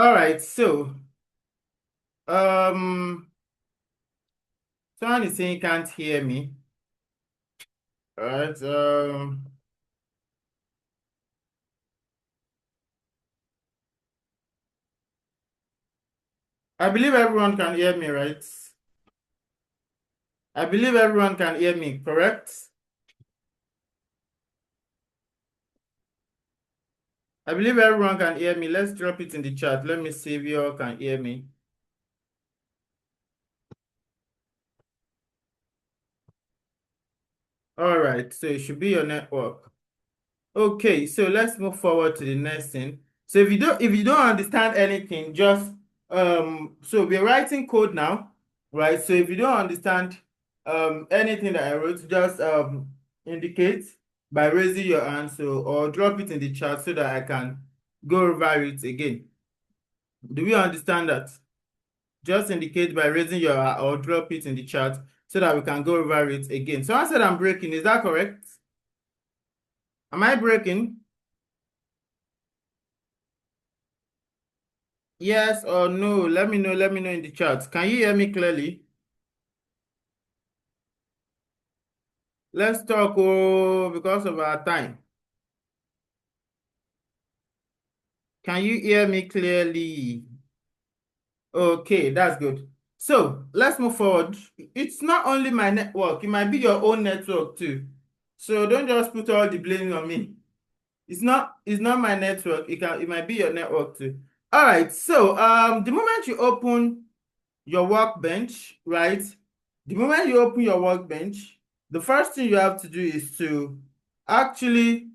All right, so um someone is saying can't hear me. All right, I believe everyone can hear me, right? I believe everyone can hear me, correct? I believe everyone can hear me. Let's drop it in the chat. Let me see if you all can hear me. All right, so it should be your network. Okay, so let's move forward to the next thing. So if you don't understand anything, just so we're writing code now, right? So if you don't understand anything that I wrote, just indicate by raising your hand, so or drop it in the chat so that I can go over it again. Do we understand that? Just indicate by raising your hand or drop it in the chat so that we can go over it again. So I said I'm breaking, is that correct? Am I breaking? Yes or no? Let me know. Let me know in the chat. Can you hear me clearly? Let's talk because of our time. Can you hear me clearly? Okay, that's good. So let's move forward. It's not only my network, it might be your own network too. So don't just put all the blame on me. It's not my network. It might be your network too. All right. So the moment you open your workbench, right? The moment you open your workbench, the first thing you have to do is to actually,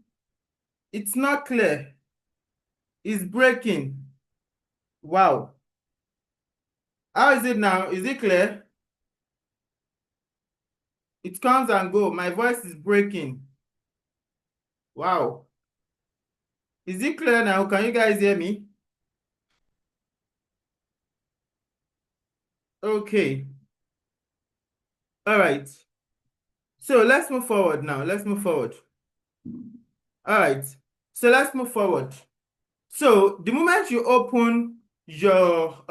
it's not clear. It's breaking. Wow. How is it now? Is it clear? It comes and go. My voice is breaking. Wow. Is it clear now? Can you guys hear me? Okay. All right. So let's move forward now. Let's move forward. All right. So let's move forward. So the moment you open your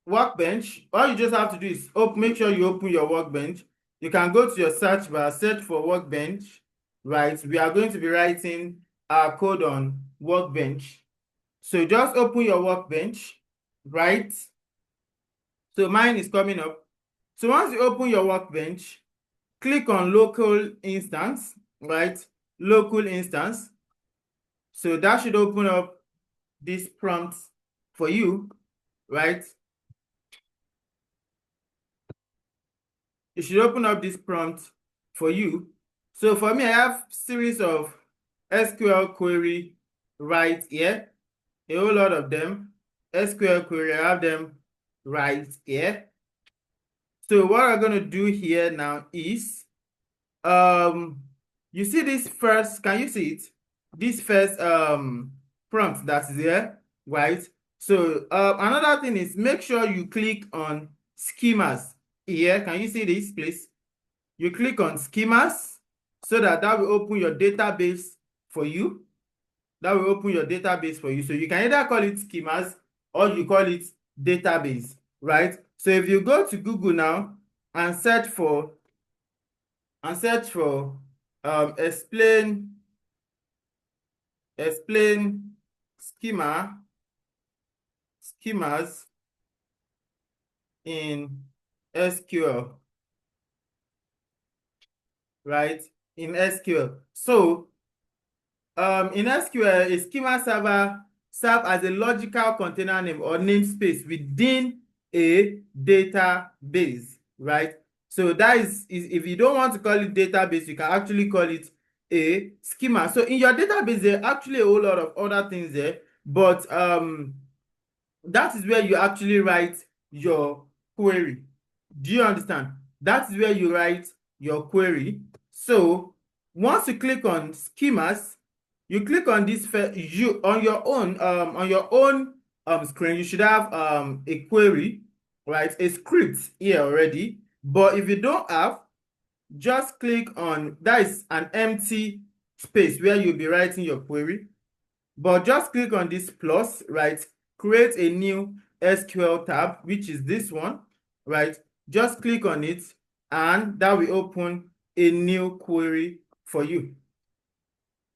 workbench, all you just have to do is make sure you open your workbench. You can go to your search bar, search for workbench, right? We are going to be writing our code on workbench. So just open your workbench, right? So mine is coming up. So once you open your workbench, click on local instance, right? Local instance. So that should open up this prompt for you, right? It should open up this prompt for you. So for me, I have series of SQL query right here, a whole lot of them. SQL query, I have them right here. So what I'm going to do here now is, you see this first, can you see it? This first prompt that's there, right? So another thing is make sure you click on schemas here. Can you see this, please? You click on schemas so that will open your database for you. That will open your database for you. So you can either call it schemas or you call it database, right? So if you go to Google now and search for explain schemas in SQL, right? In SQL. So in SQL, a schema server serves as a logical container name or namespace within a database, right? So that is if you don't want to call it database, you can actually call it a schema. So in your database, there are actually a whole lot of other things there, but that is where you actually write your query. Do you understand? That is where you write your query. So once you click on schemas, you click on this you on your own screen, you should have a query, right? A script here already. But if you don't have, just click on that is an empty space where you'll be writing your query. But just click on this plus, right? Create a new SQL tab, which is this one, right? Just click on it and that will open a new query for you,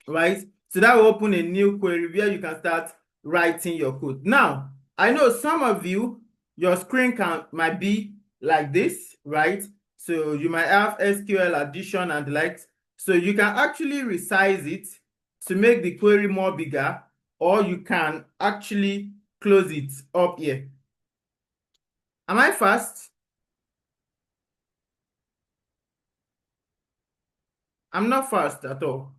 right? So that will open a new query where you can start writing your code. Now, I know some of you, your screen might be like this, right? So you might have SQL addition and the likes. So you can actually resize it to make the query more bigger, or you can actually close it up here. Am I fast? I'm not fast at all.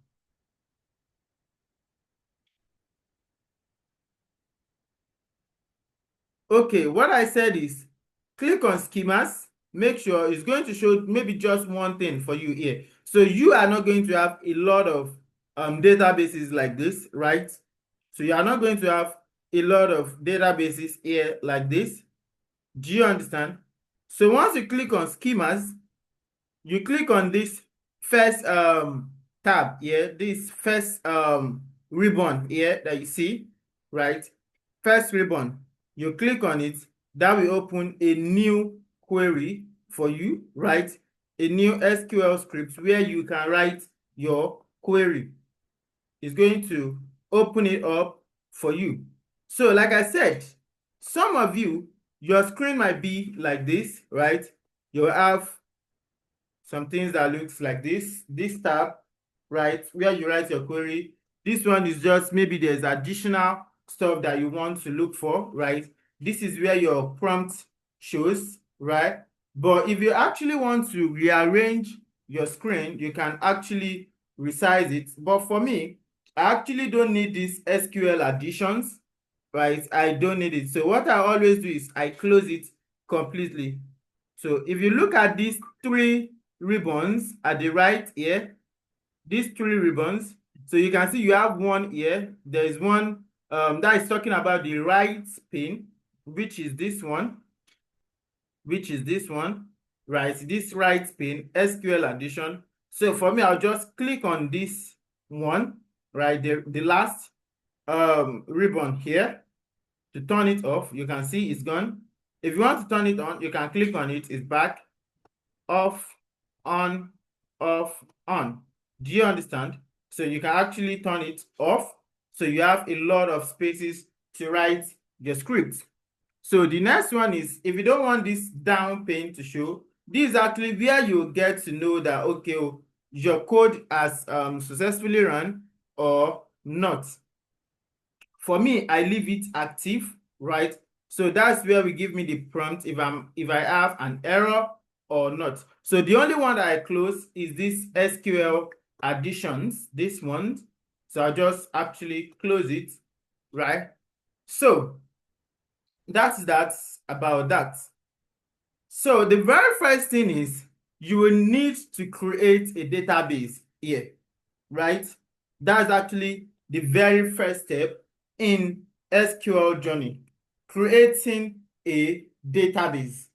Okay, what I said is click on schemas. Make sure it's going to show maybe just one thing for you here. So you are not going to have a lot of databases like this, right? So you are not going to have a lot of databases here like this. Do you understand? So once you click on schemas, you click on this first tab here, this first ribbon here that you see, right? First ribbon, you click on it, that will open a new query for you, right? A new SQL script where you can write your query. It's going to open it up for you. So like I said, some of you, your screen might be like this, right? You'll have some things that looks like this tab, right, where you write your query. This one is just maybe there's additional stuff that you want to look for, right? This is where your prompt shows, right? But if you actually want to rearrange your screen, you can actually resize it. But for me, I actually don't need these SQL additions, right? I don't need it. So what I always do is I close it completely. So if you look at these three ribbons at the right here, these three ribbons, so you can see you have one here. There is one that is talking about the right pane, which is this one, right? This right pane, SQL addition. So for me, I'll just click on this one, right? The last ribbon here to turn it off. You can see it's gone. If you want to turn it on, you can click on it. It's back. Off, on, off, on. Do you understand? So you can actually turn it off. So you have a lot of spaces to write your script. So the next one is, if you don't want this down pane to show, this is actually where you get to know that, okay, your code has successfully run or not. For me, I leave it active, right? So that's where we give me the prompt if I have an error or not. So the only one that I close is this SQL additions, this one. So I just actually close it, right? So that's about that. So the very first thing is you will need to create a database here, right? That's actually the very first step in SQL journey, creating a database,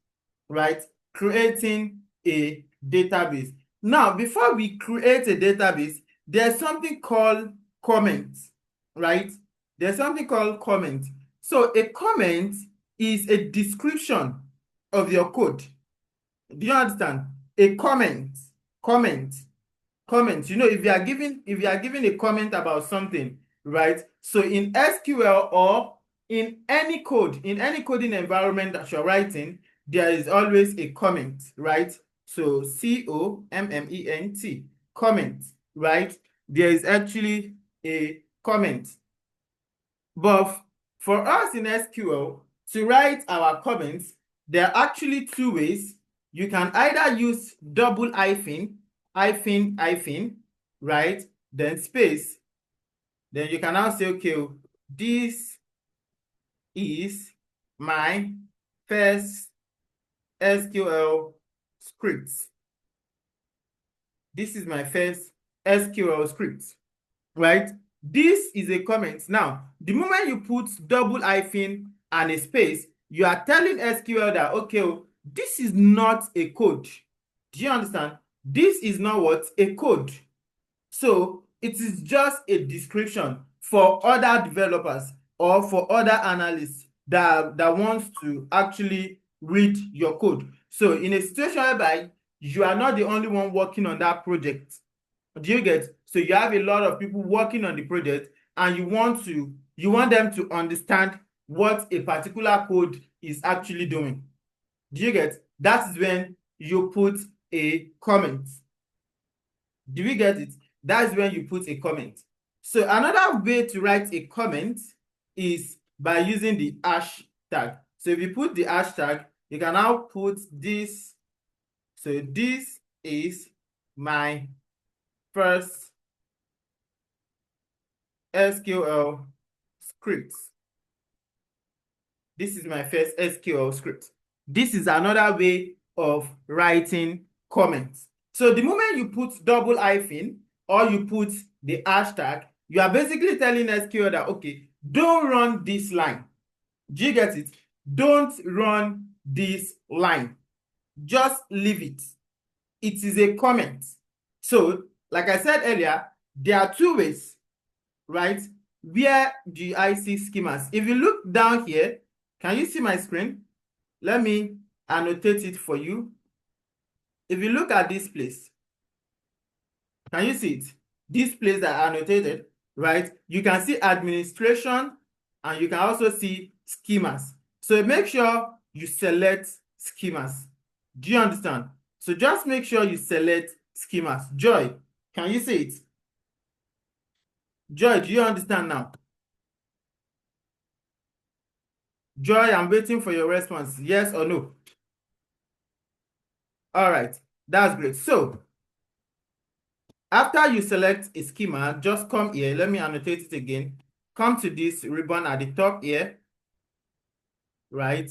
right? Creating a database. Now, before we create a database, there's something called comments, right? There's something called comment. So a comment is a description of your code. Do you understand? A comment, comment. You know, if you are giving a comment about something, right? So in SQL or in any coding environment that you're writing, there is always a comment, right? So comment, comment, right? There is actually a comment. But for us in SQL to write our comments, there are actually two ways. You can either use double hyphen, right? Then space. Then you can now say, okay, this is my first SQL script. This is my first SQL script, right? This is a comment. Now, the moment you put double hyphen and a space, you are telling SQL that, okay, this is not a code. Do you understand? This is not what? A code. So it is just a description. for other developers or for other analysts that wants to actually read your code. So in a situation whereby you are not the only one working on that project, do you get? So you have a lot of people working on the project and you want them to understand what a particular code is actually doing. Do you get? That is when you put a comment. Do we get it? That's when you put a comment. So another way to write a comment is by using the hashtag. So if you put the hashtag, you can now put this. So this is my first SQL script. This is my first SQL script. This is another way of writing comments. So the moment you put double hyphen or you put the hashtag, you are basically telling SQL that, okay, don't run this line. Do you get it? Don't run this line. Just leave it. It is a comment. So, like I said earlier, there are two ways, right? Where do I see schemas? If you look down here, can you see my screen? Let me annotate it for you. If you look at this place, can you see it? This place that I annotated, right? You can see administration and you can also see schemas. So make sure you select schemas. Do you understand? So just make sure you select schemas. Joy, can you see it? Joy, do you understand now? Joy, I'm waiting for your response. Yes or no? All right, that's great. So after you select a schema, just come here. Let me annotate it again. Come to this ribbon at the top here, right?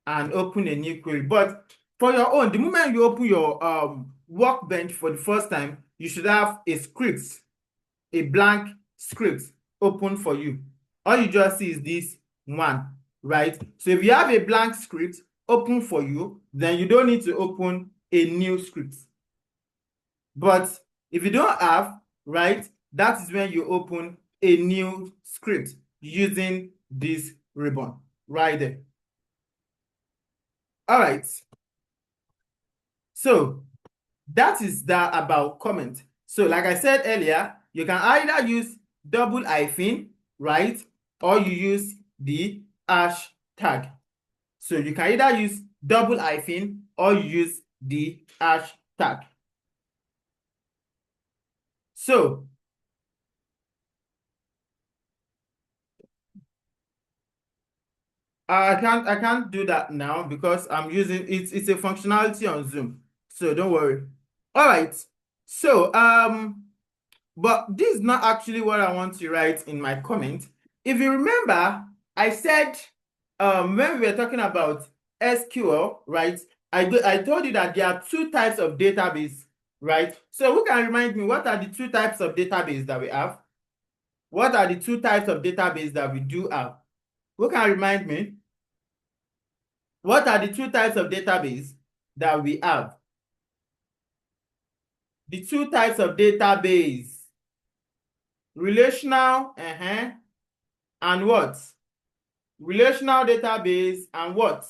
And open a new query. But for your own, the moment you open your workbench for the first time, you should have a script, a blank script open for you. All you just see is this one, right? So if you have a blank script open for you, then you don't need to open a new script. But if you don't have, right, that is when you open a new script using this ribbon right there. All right. So that is that about comment. So like I said earlier, you can either use double hyphen, right? Or you use the hashtag. So you can either use double hyphen or you use the hashtag. So I can't do that now because I'm using it's a functionality on Zoom. So don't worry. All right. So but this is not actually what I want to write in my comment. If you remember, I said when we were talking about SQL, right? I told you that there are two types of database, right? So who can remind me what are the two types of database that we have? What are the two types of database that we do have? Who can remind me? What are the two types of database that we have? The two types of database. Relational, and what? Relational database and what?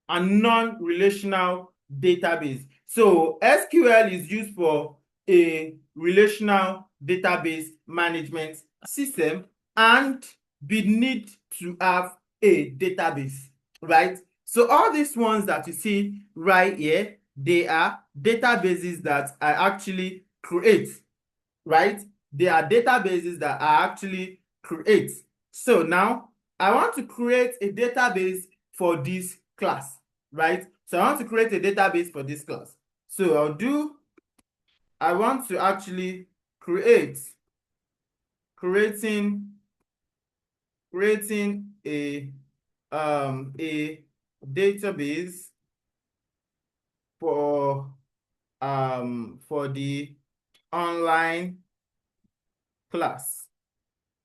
And non-relational database. So SQL is used for a relational database management system and we need to have a database, right? So all these ones that you see right here, they are databases that I actually create, right? They are databases that I actually create. So now I want to create a database for this class, right? So I want to create a database for this class. So I want to actually creating a database for the online class,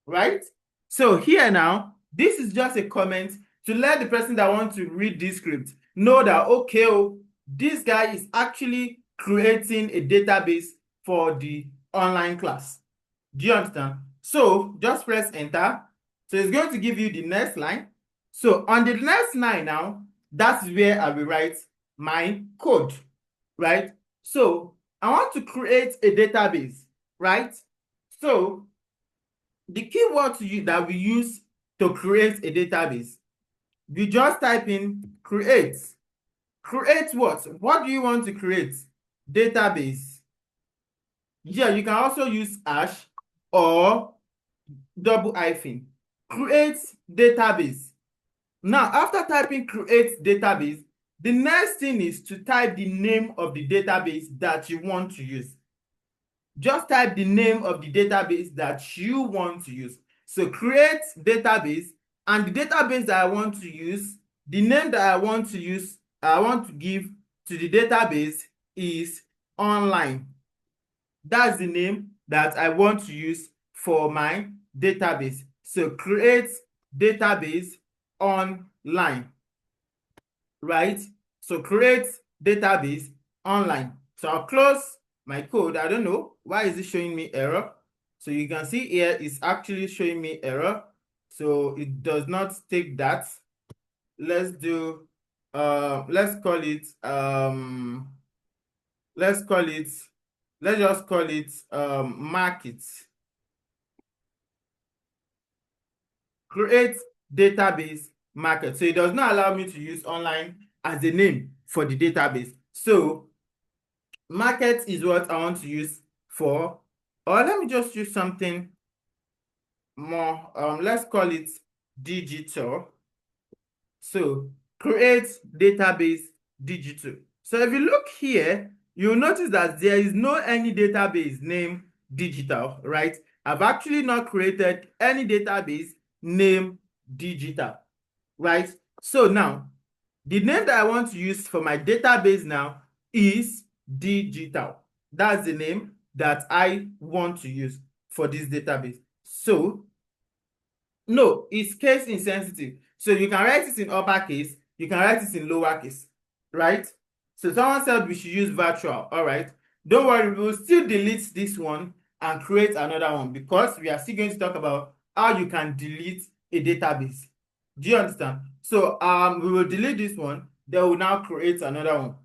right? So here now, this is just a comment to let the person that wants to read this script know that, okay, this guy is actually creating a database for the online class. Do you understand? So just press enter. So it's going to give you the next line. So on the next line now, that's where I will write my code, right? So I want to create a database, right? So the keyword that we use to create a database, we just type in create. Create what? What do you want to create? Database. Yeah, you can also use hash or double hyphen. Create database. Now, after typing create database, the next thing is to type the name of the database that you want to use. Just type the name of the database that you want to use. So create database, and the database that I want to use, the name that I want to use, I want to give to the database is online. That's the name that I want to use for my database. So create database online, right? So create database online. So I'll close my code. I don't know why is it showing me error. So you can see here it's actually showing me error. So it does not take that. Let's do let's call it let's just call it market. Create database market. So it does not allow me to use online as a name for the database. So market is what I want to use for, or let me just use something more. Let's call it digital. So create database digital. So if you look here, you'll notice that there is no any database named digital, right? I've actually not created any database named digital, right? So now, the name that I want to use for my database now is digital. That's the name that I want to use for this database. So no, it's case insensitive. So you can write it in uppercase, you can write it in lowercase, right? So someone said we should use virtual. All right. Don't worry, we will still delete this one and create another one because we are still going to talk about how you can delete a database. Do you understand? So we will delete this one, then we'll now create another one.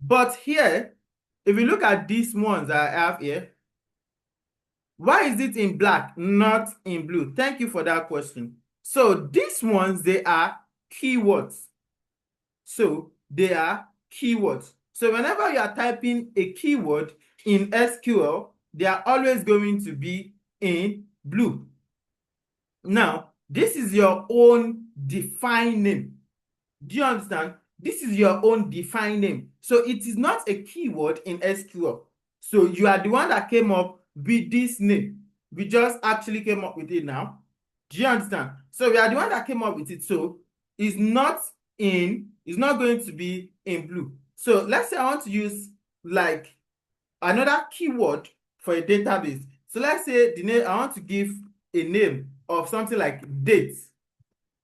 But here, if you look at these ones that I have here, why is it in black, not in blue? Thank you for that question. So these ones, they are keywords. So they are keywords. So whenever you are typing a keyword in SQL, they are always going to be in blue. Now, this is your own defined name. Do you understand? This is your own defined name. So it is not a keyword in SQL. So you are the one that came up with this name. We just actually came up with it now. Do you understand? So we are the one that came up with it. So it's not going to be in blue. So let's say I want to use like another keyword for a database. So let's say the name, I want to give a name of something like date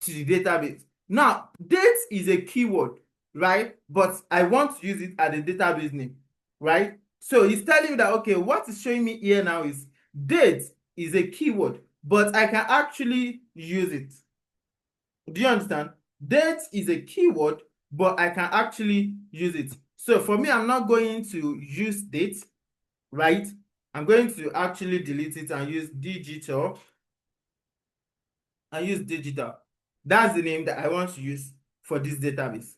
to the database. Now, date is a keyword, right? But I want to use it as a database name, right? So it's telling me that, okay, what is showing me here now is date is a keyword, but I can actually use it. Do you understand? Date is a keyword, but I can actually use it. So for me, I'm not going to use date, right? I'm going to actually delete it and use digital. That's the name that I want to use for this database.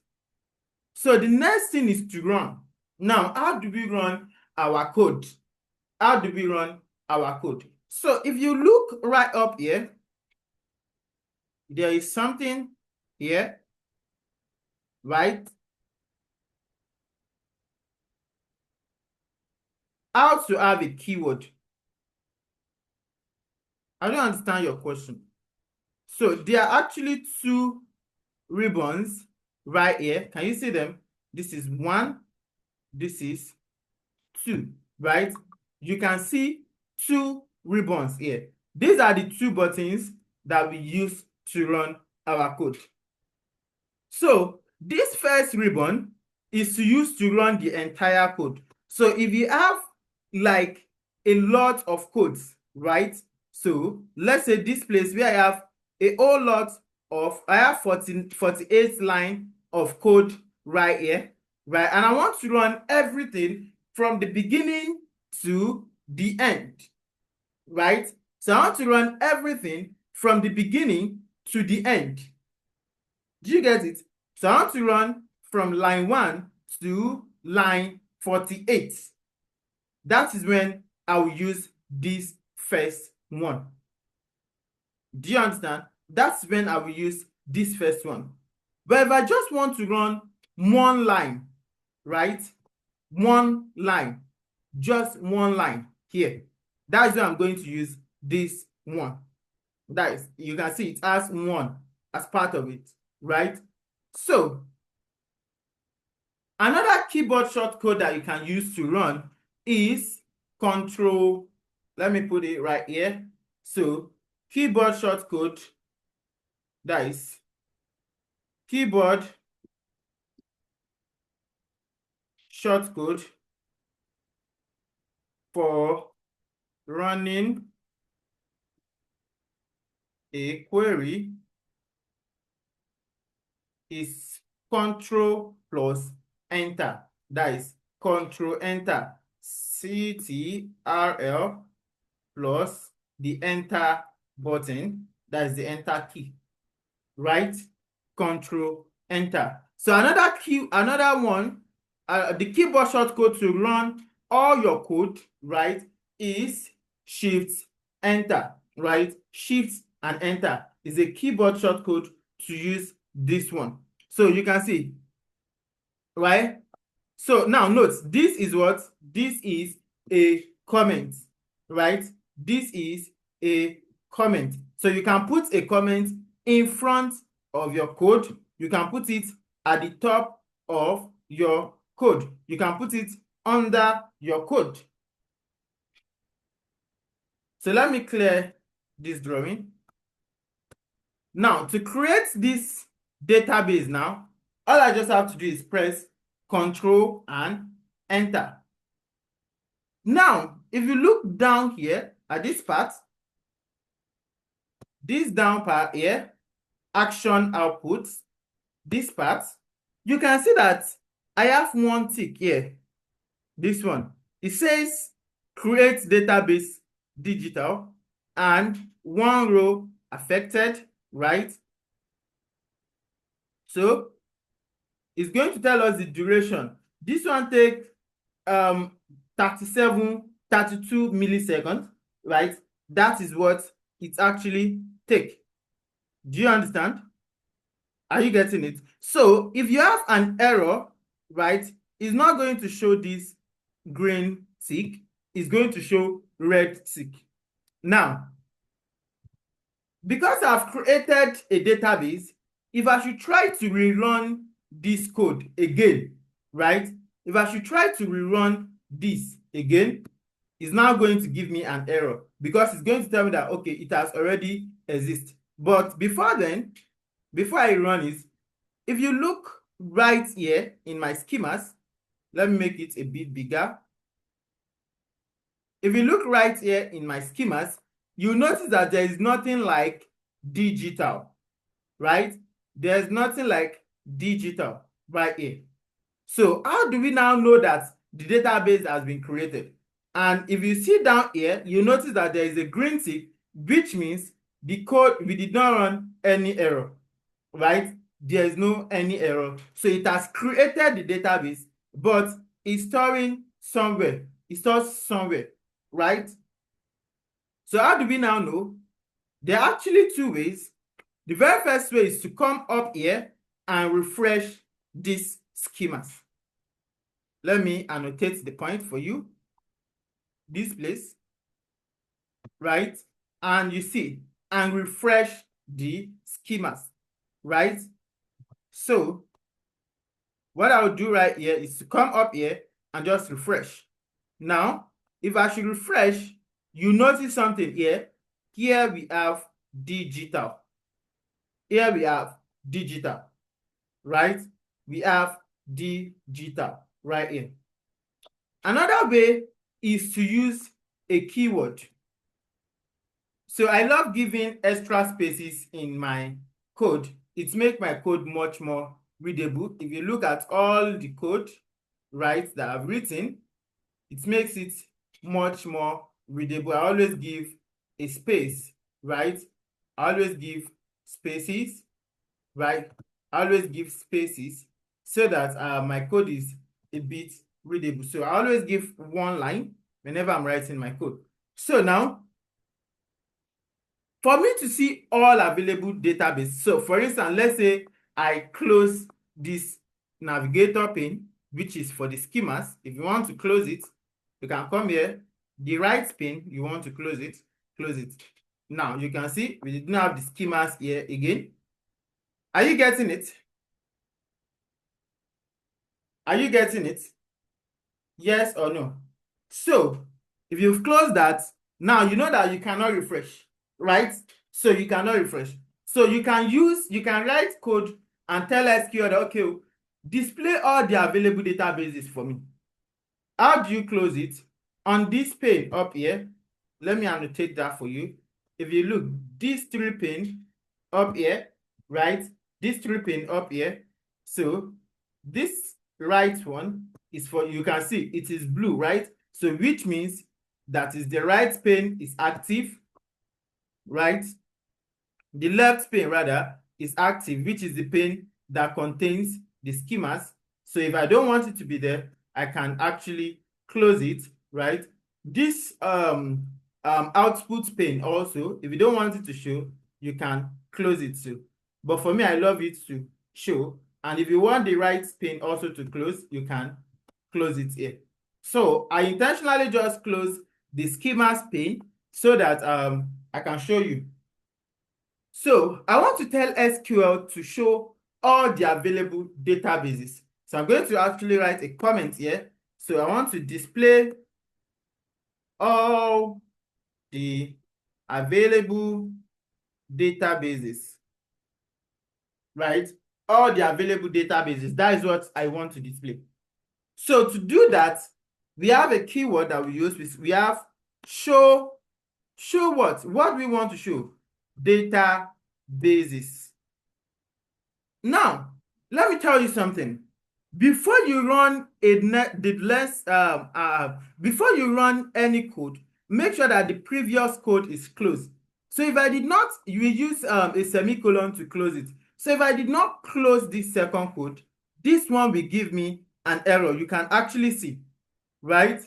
So the next thing is to run. Now, how do we run our code? So if you look right up here, there is something here, right? How to have a keyword. I don't understand your question. So there are actually two ribbons right here. Can you see them? This is 1, this is 2, right? You can see 2 ribbons here. These are the 2 buttons that we use to run our code. So this first ribbon is to use to run the entire code. So if you have like a lot of codes, right? So let's say this place where I have a whole lot of, I have 48 line of code right here, right? And I want to run everything from the beginning to the end, right? So I want to run everything from the beginning to the end. Do you get it? So I want to run from line 1 to line 48. That is when I will use this first one. Do you understand? That's when I will use this first one. But if I just want to run one line, right? One line, just one line here. That's when I'm going to use this one. That is, you can see it has one as part of it, right? So another keyboard shortcut that you can use to run is Control. Let me put it right here. So keyboard shortcut, that is keyboard shortcut for running a query is Control plus Enter. That is Control Enter. CTRL plus the Enter button. That is the Enter key. Right? Control Enter. So another one, the keyboard shortcut to run all your code, right, is Shift Enter, right? Shift and Enter is a keyboard shortcut to use this one. So you can see, right? So now note, this is what? This is a comment, right? This is a comment. So you can put a comment in front of your code. You can put it at the top of your code. You can put it under your code. So let me clear this drawing. Now, to create this database now, all I just have to do is press Control and Enter. Now, if you look down here at this part, this down part here, action outputs, this part, you can see that I have one tick here. This one. It says create database digital and one row affected, right? So it's going to tell us the duration. This one takes 32 milliseconds, right? That is what it actually takes. Do you understand? Are you getting it? So if you have an error, right, it's not going to show this green tick, it's going to show red tick. Now, because I've created a database, if I should try to rerun this code again, right? If I should try to rerun this again, it's now going to give me an error because it's going to tell me that, okay, it has already existed. But before then, before I run it, if you look right here in my schemas, let me make it a bit bigger. If you look right here in my schemas, you notice that there is nothing like digital, right? There's nothing like digital right here. So how do we now know that the database has been created? And if you see down here, you notice that there is a green tick, which means the code, we did not run any error, right? There is no any error. So it has created the database, but it's storing somewhere. It stores somewhere, right? So how do we now know? There are actually two ways. The very first way is to come up here and refresh these schemas. Let me annotate the point for you. This place, right? And you see, and refresh the schemas, right? So what I will do right here is to come up here and just refresh. Now, if I should refresh, you notice something here. Here we have digital. Here we have digital, right? We have digital right here. Another way is to use a keyword. So I love giving extra spaces in my code. It makes my code much more readable. If you look at all the code, right, that I've written, it makes it much more readable. I always give a space, right? I always give spaces, right? I always give spaces so that my code is a bit readable. So I always give one line whenever I'm writing my code. So now, for me to see all available database, so for instance, let's say I close this navigator pane, which is for the schemas. If you want to close it, you can come here. The right pane, you want to close it, close it. Now you can see we didn't have the schemas here again. Are you getting it? Are you getting it? Yes or no? So if you've closed that, now you know that you cannot refresh, right? So you cannot refresh. So you can write code and tell SQL that, okay, display all the available databases for me. How do you close it? On this pane up here, let me annotate that for you. If you look, these three pane up here, right? These three pane up here. So this right one is for, you can see it is blue, right? So which means that is the right pane is active, right? The left pane rather is active, which is the pane that contains the schemas. So if I don't want it to be there, I can actually close it, right? This output pane also, if you don't want it to show, you can close it too. But for me, I love it to show. And if you want the right pane also to close, you can close it here. So I intentionally just close the schemas pane so that I can show you. So I want to tell SQL to show all the available databases. So I'm going to actually write a comment here. So I want to display all the available databases, right? All the available databases. That is what I want to display. So to do that, we have a keyword that we use. We have show. Show what? What we want to show? Databases. Now, let me tell you something. Before you run before you run any code, make sure that the previous code is closed. So if I did not, you will use a semicolon to close it. So if I did not close this second code, this one will give me an error. You can actually see, right?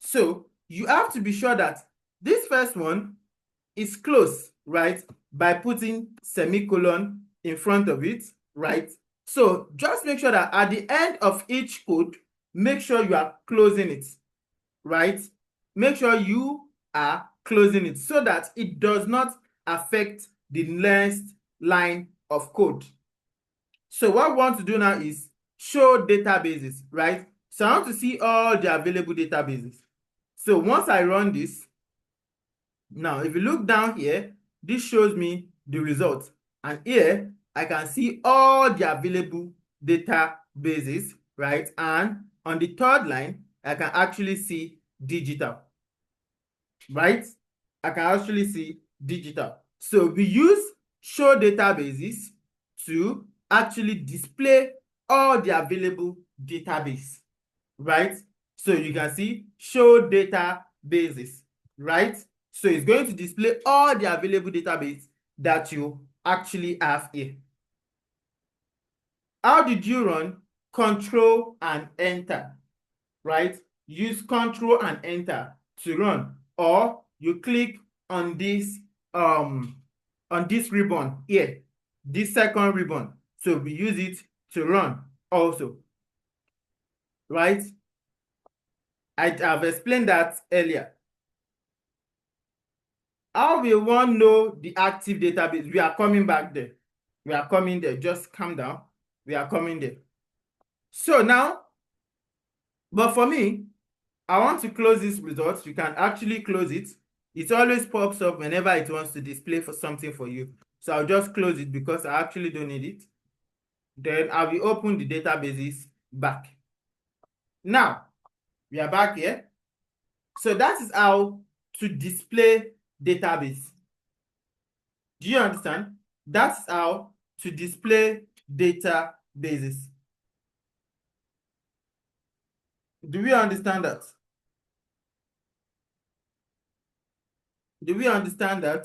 So you have to be sure that this first one is closed, right? By putting semicolon in front of it, right? So just make sure that at the end of each code, make sure you are closing it, right? Make sure you are closing it so that it does not affect the next line of code. So what we want to do now is show databases, right? So I want to see all the available databases. So once I run this, now if you look down here, this shows me the results. And here, I can see all the available databases, right? And on the third line, I can actually see digital, right? I can actually see digital. So we use show databases to actually display all the available database, right? So you can see show databases, right? So it's going to display all the available database that you actually have here. How did you run? Control and enter, right? Use control and enter to run, or you click on this ribbon here, this second ribbon. So we use it to run also, right? I have explained that earlier. How will one know the active database? We are coming back there. We are coming there. Just calm down. We are coming there. So now, but for me, I want to close this result. You can actually close it. It always pops up whenever it wants to display for something for you. So I'll just close it because I actually don't need it. Then I will open the databases back. Now, we are back here. So that is how to display database. Do you understand? That's how to display databases. Do we understand that? Do we understand that?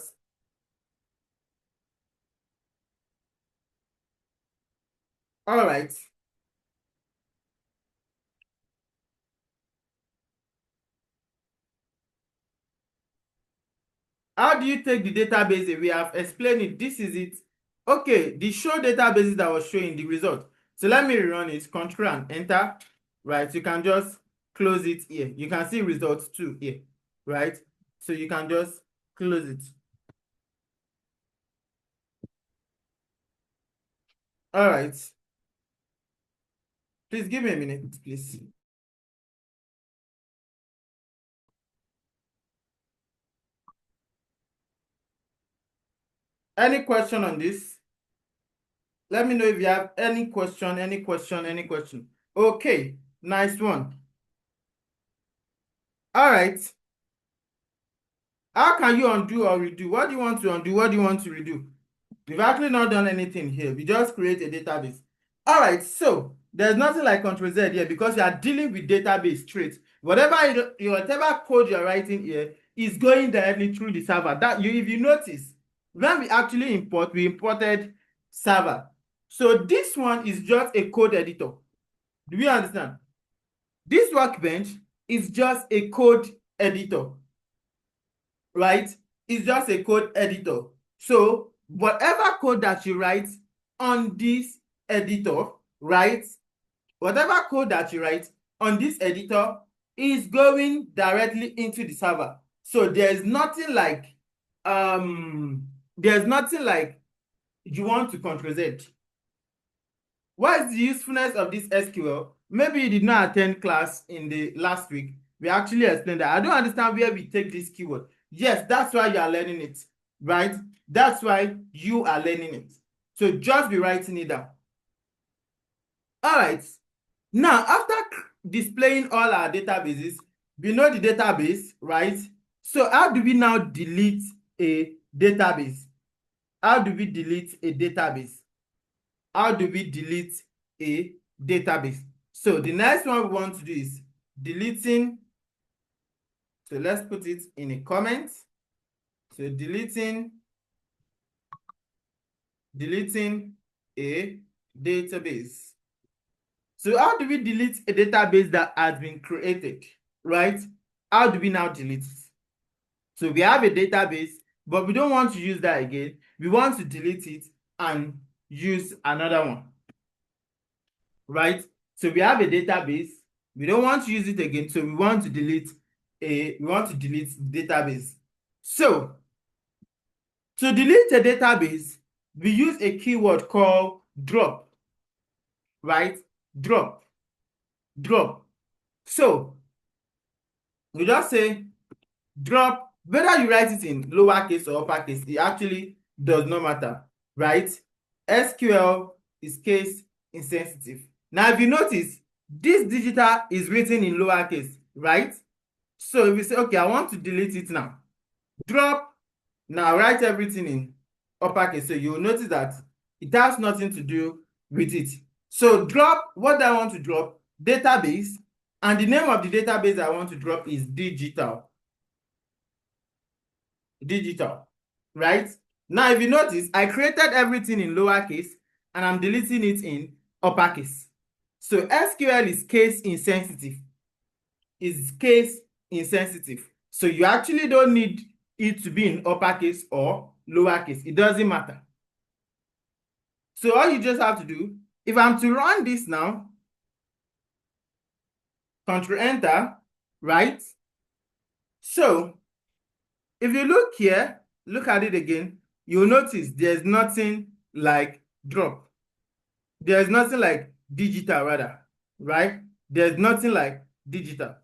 All right. How do you take the database? We have explained it. This is it. Okay, the show databases that was showing the result. So let me run it. Control and enter. Right. You can just close it here. You can see results too here. Right. So you can just close it. All right. Please give me a minute, please. Any question on this? Let me know if you have any question, any question, any question. Okay, nice one. All right. How can you undo or redo? What do you want to undo? What do you want to redo? We've actually not done anything here. We just create a database. All right, so there's nothing like Ctrl Z here because you are dealing with database straight. Whatever code you're writing here is going directly through the server. If you notice, when we actually import, we imported server. So this one is just a code editor. Do we understand? This workbench is just a code editor, right? It's just a code editor. So whatever code that you write on this editor, right? Whatever code that you write on this editor is going directly into the server. So there's nothing like you want to Ctrl Z. What is the usefulness of this SQL? Maybe you did not attend class in the last week. We actually explained that. I don't understand where we take this keyword. Yes, that's why you are learning it, right? That's why you are learning it. So just be writing it down. All right. Now, after displaying all our databases, we know the database, right? So how do we now delete a database? How do we delete a database? How do we delete a database? So the next one we want to do is deleting. So let's put it in a comment. So deleting a database. So how do we delete a database that has been created, right? How do we now delete it? So we have a database, but we don't want to use that again. We want to delete it and use another one, right? So we have a database. We don't want to use it again, so we want to delete the database. So to delete a database, we use a keyword called drop, right? Drop. So we just say drop, whether you write it in lowercase or uppercase, it actually does not matter, right? SQL is case insensitive. Now, if you notice, this digital is written in lowercase, right? So if we say, okay, I want to delete it now, drop, now write everything in uppercase. So you'll notice that it has nothing to do with it. So drop, what do I want to drop? Database, and the name of the database I want to drop is digital, right? Now, if you notice, I created everything in lowercase and I'm deleting it in uppercase. So SQL is case insensitive. So you actually don't need it to be in uppercase or lowercase. It doesn't matter. So all you just have to do, if I'm to run this now, Control Enter, right? So if you look here, look at it again, you'll notice there's nothing like drop. There's nothing like digital rather, right? There's nothing like digital.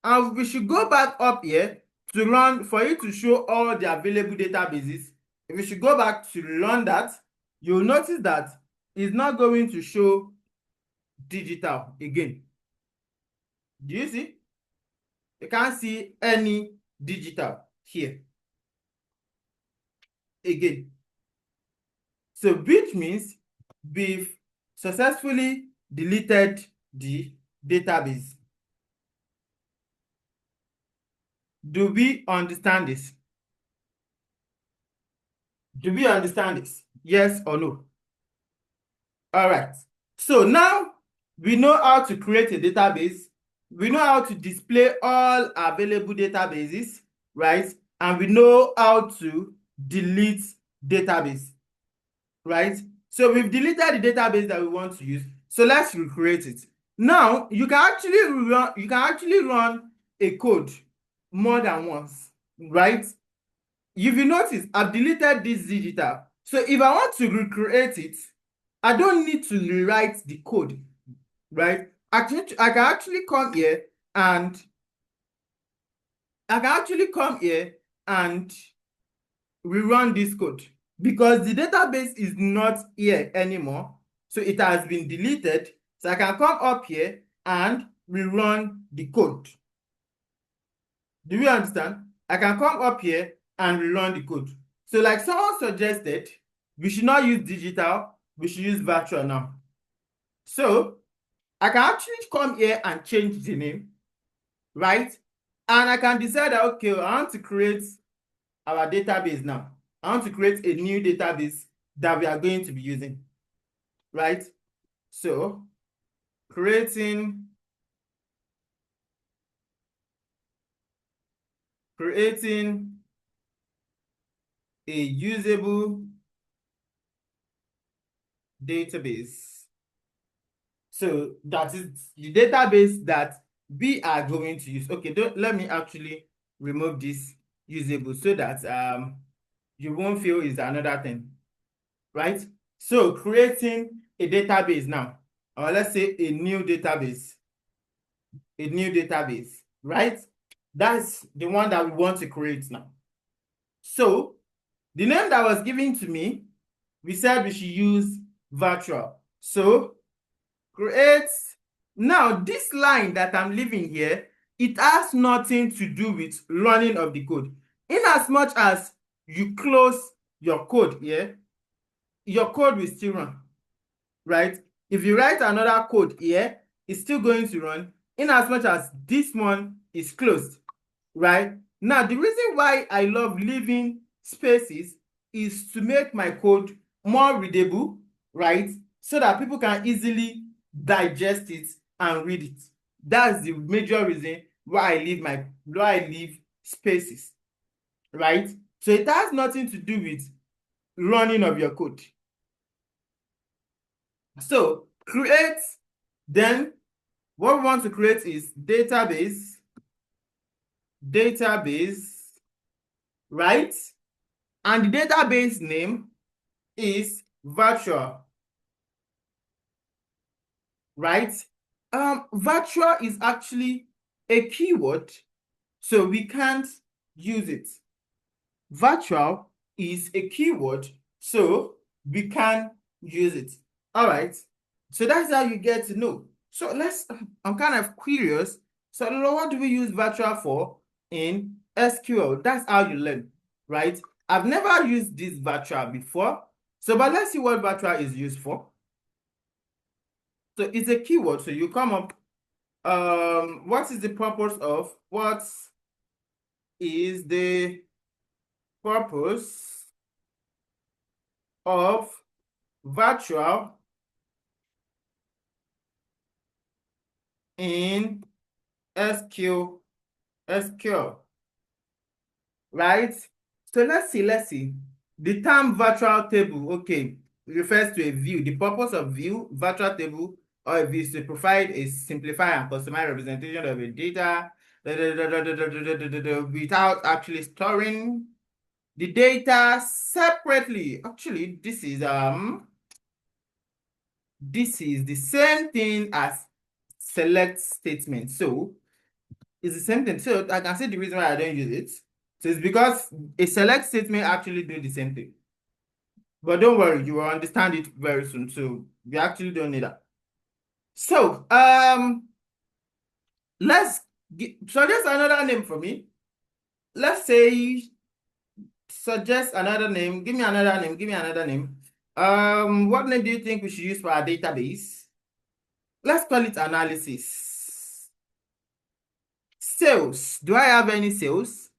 And we should go back up here to run, for you to show all the available databases. If we should go back to run that, you'll notice that it's not going to show digital again. Do you see? You can't see any digital. here again. So which means we've successfully deleted the database. Do we understand this? Do we understand this? Yes or no? All right. So now we know how to create a database. We know how to display all available databases, right? And we know how to delete database, right? So we've deleted the database that we want to use. So let's recreate it. Now you can actually run a code more than once, right? If you notice, I've deleted this digital. So if I want to recreate it, I don't need to rewrite the code, right? I can actually come here and rerun this code because the database is not here anymore. So it has been deleted. So I can come up here and rerun the code. Do you understand? I can come up here and rerun the code. So like someone suggested, we should not use digital, we should use virtual now. So I can actually come here and change the name, right? And I can decide that, okay, I want to create our database now. I want to create a new database that we are going to be using, right? So creating a usable database. So that is the database that we are going to use. Okay, let me actually remove this usable so that you won't feel it's another thing, right? So creating a database now, or let's say a new database, right? That's the one that we want to create now. So the name that was given to me, we said we should use virtual. So create. Now this line that I'm leaving here, it has nothing to do with running of the code. In as much as you close your code here, your code will still run, right? If you write another code here, it's still going to run in as much as this one is closed, right? Now, the reason why I love leaving spaces is to make my code more readable, right? So that people can easily digest it and read it. That's the major reason why I leave spaces, right? So it has nothing to do with running of your code. So create, then what we want to create is database, right? And the database name is virtual, right? Virtual is actually a keyword, so we can't use it. Virtual is a keyword, so we can use it. All right. So that's how you get to know. So I'm kind of curious. So what do we use virtual for in SQL? That's how you learn, right? I've never used this virtual before. So, but let's see what virtual is used for. So it's a keyword. So you come up, what is the purpose of, what is the purpose of virtual in SQL, right? So let's see. The term virtual table, okay, refers to a view. The purpose of view, virtual table, or a view is to provide a simplified and customized representation of a data without actually storing the data separately. Actually, this is the same thing as select statement. So it's the same thing. So I can see the reason why I don't use it. So it's because a select statement actually do the same thing. But don't worry, you will understand it very soon. So we actually don't need that. So let's suggest another name for me. let's say, suggest another name. Give me another name. Give me another name. What name do you think we should use for our database? Let's call it analysis. Sales. Do I have any sales?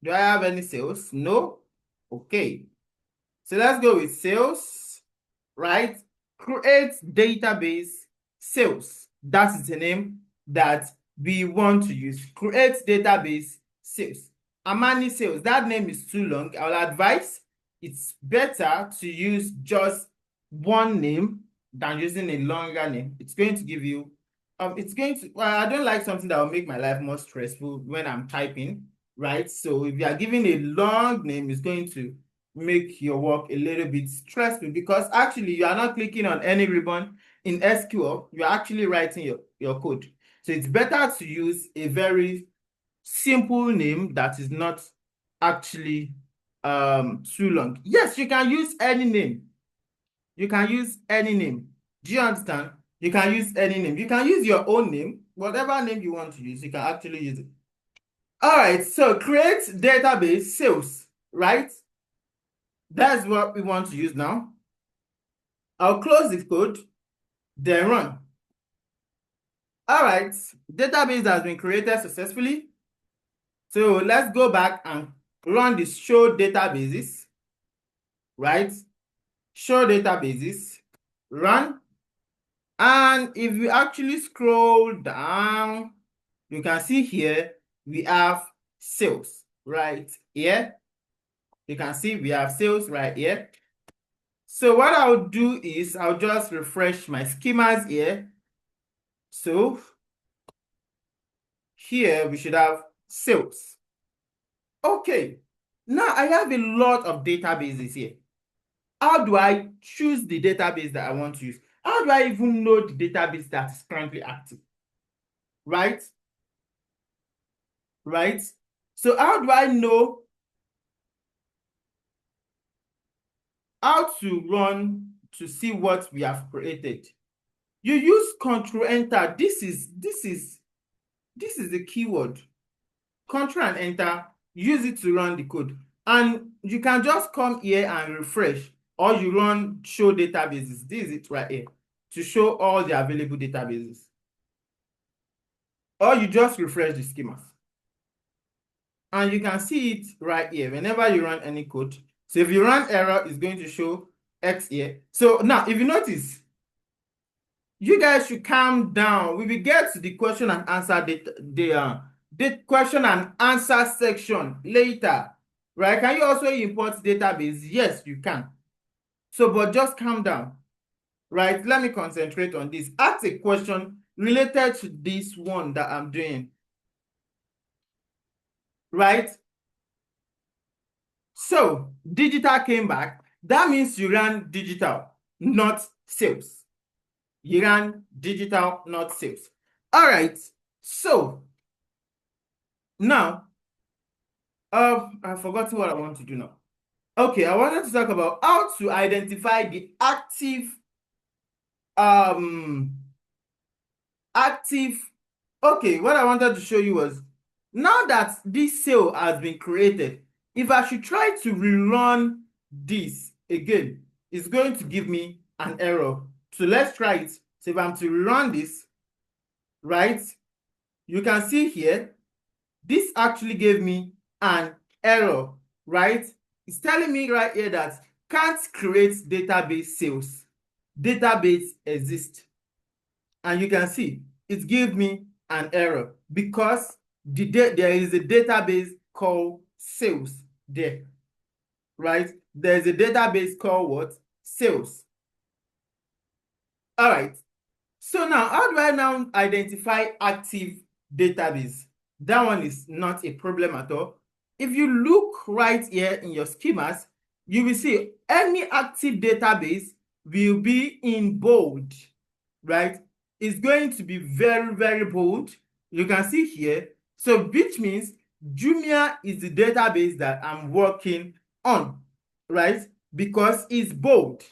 Do I have any sales? No. Okay. So let's go with sales, right? Create database sales. That is the name that we want to use. Create database sales. Amani sales. That name is too long. I will advise it's better to use just one name than using a longer name. It's going to give you, I don't like something that will make my life more stressful when I'm typing, right? So if you are giving a long name, it's going to make your work a little bit stressful because actually you are not clicking on any ribbon in SQL, you're actually writing your code. So it's better to use a very simple name that is not actually too long. Yes, you can use any name. You can use any name. Do you understand? You can use any name. You can use your own name, whatever name you want to use, you can actually use it. All right, so create database sales, right? That's what we want to use now. I'll close the code, then run. All right, database has been created successfully. So let's go back and run the show databases, right? Show databases, run. And if you actually scroll down, you can see here we have sales right here. You can see we have sales right here. So what I'll do is I'll just refresh my schemas here. So here we should have sales. Okay, now I have a lot of databases here. How do I choose the database that I want to use? How do I even know the database that is currently active? Right? Right? So how do I know how to run to see what we have created? You use Control Enter. This is the keyword. Control and Enter. Use it to run the code. And you can just come here and refresh, or you run show databases. This is it right here to show all the available databases. Or you just refresh the schemas. And you can see it right here whenever you run any code. So if you run error, it's going to show X here. So now, if you notice, you guys should calm down. We will get to the question and answer the question and answer section later, right? Can you also import database? Yes, you can. So, but just calm down, right? Let me concentrate on this. Ask a question related to this one that I'm doing, right? So, digital came back. That means you ran digital, not sales. You ran digital, not sales. All right. So, now, I've forgotten what I want to do now. Okay, I wanted to talk about how to identify the active. Okay, what I wanted to show you was, now that this sale has been created, if I should try to rerun this again, it's going to give me an error. So let's try it. So if I'm to rerun this, right, you can see here, this actually gave me an error, right? It's telling me right here that can't create database sales. Database exists. And you can see it gave me an error because there is a database called sales there, right? There's a database called what? Sales. All right. So now, how do I now identify active database? That one is not a problem at all. If you look right here in your schemas, you will see any active database will be in bold, right? It's going to be very, very bold. You can see here. So which means Jumia is the database that I'm working on, right? Because it's bold,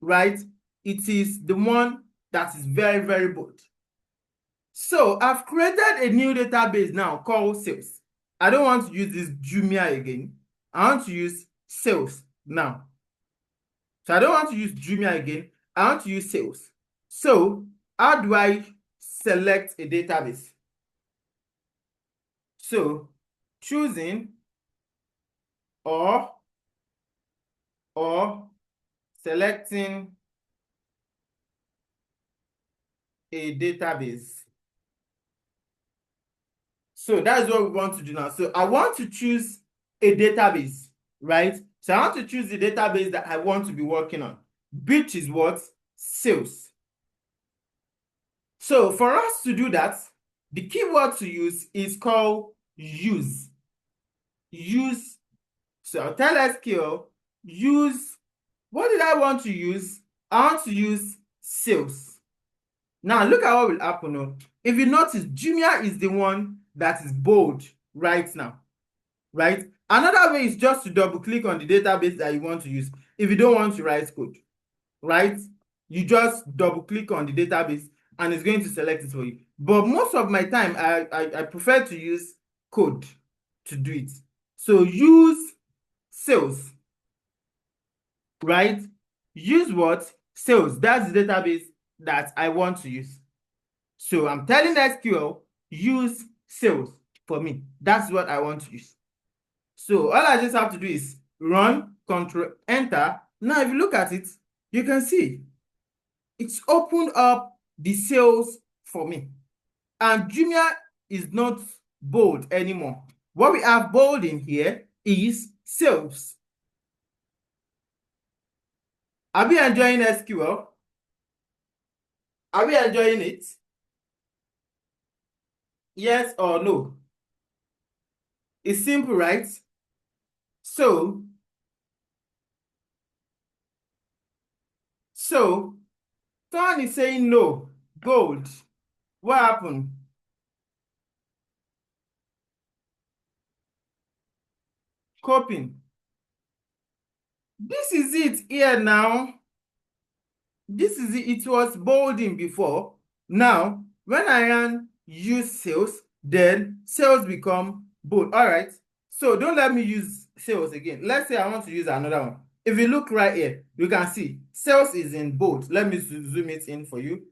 right? It is the one that is very, very bold. So I've created a new database now called sales. I don't want to use this Jumia again. I want to use sales now. So I don't want to use Jumia again. I want to use sales. So how do I select a database? So choosing or selecting a database. So that's what we want to do now. So I want to choose a database, right? So I want to choose the database that I want to be working on, which is what? Sales. So for us to do that, the keyword to use is called use. Use. So I'll tell SQL, use. What did I want to use? I want to use sales. Now look at what will happen. Oh. If you notice, Jumia is the one that is bold right now, right? Another way is just to double click on the database that you want to use. If you don't want to write code, right? You just double click on the database and it's going to select it for you. But most of my time, I prefer to use code to do it. So use sales, right? Use what? Sales. That's the database that I want to use. So I'm telling SQL, use sales for me. That's what I want to use. So all I just have to do is run, control, enter. Now, if you look at it, you can see it's opened up the sales for me. And Jumia is not bold anymore. What we have bold in here is sales. Are we enjoying SQL? Are we enjoying it? Yes or no? It's simple, right? So someone is saying no, gold. What happened? Copying. This is it here now. This is it. It was bolding before. Now, when I ran use sales, then sales become bold. All right. So don't let me use sales again. Let's say I want to use another one. If you look right here, you can see sales is in bold. Let me zoom it in for you.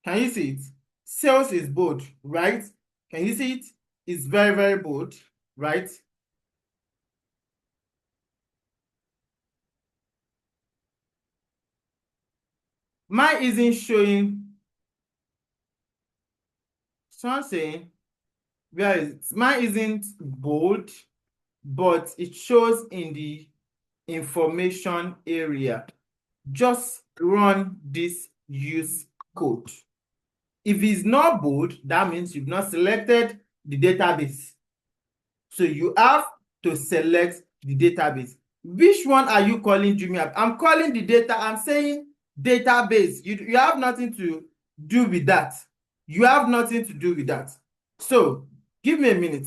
Can you see it? Sales is bold, right? Can you see it? It's very, very bold, right? Mine isn't showing. So I'm saying, where is it? Mine isn't bold, but it shows in the information area. Just run this use code. If it's not bold, that means you've not selected the database. So you have to select the database. Which one are you calling Jumia? I'm calling the data. I'm saying database. You have nothing to do with that. You have nothing to do with that. So give me a minute.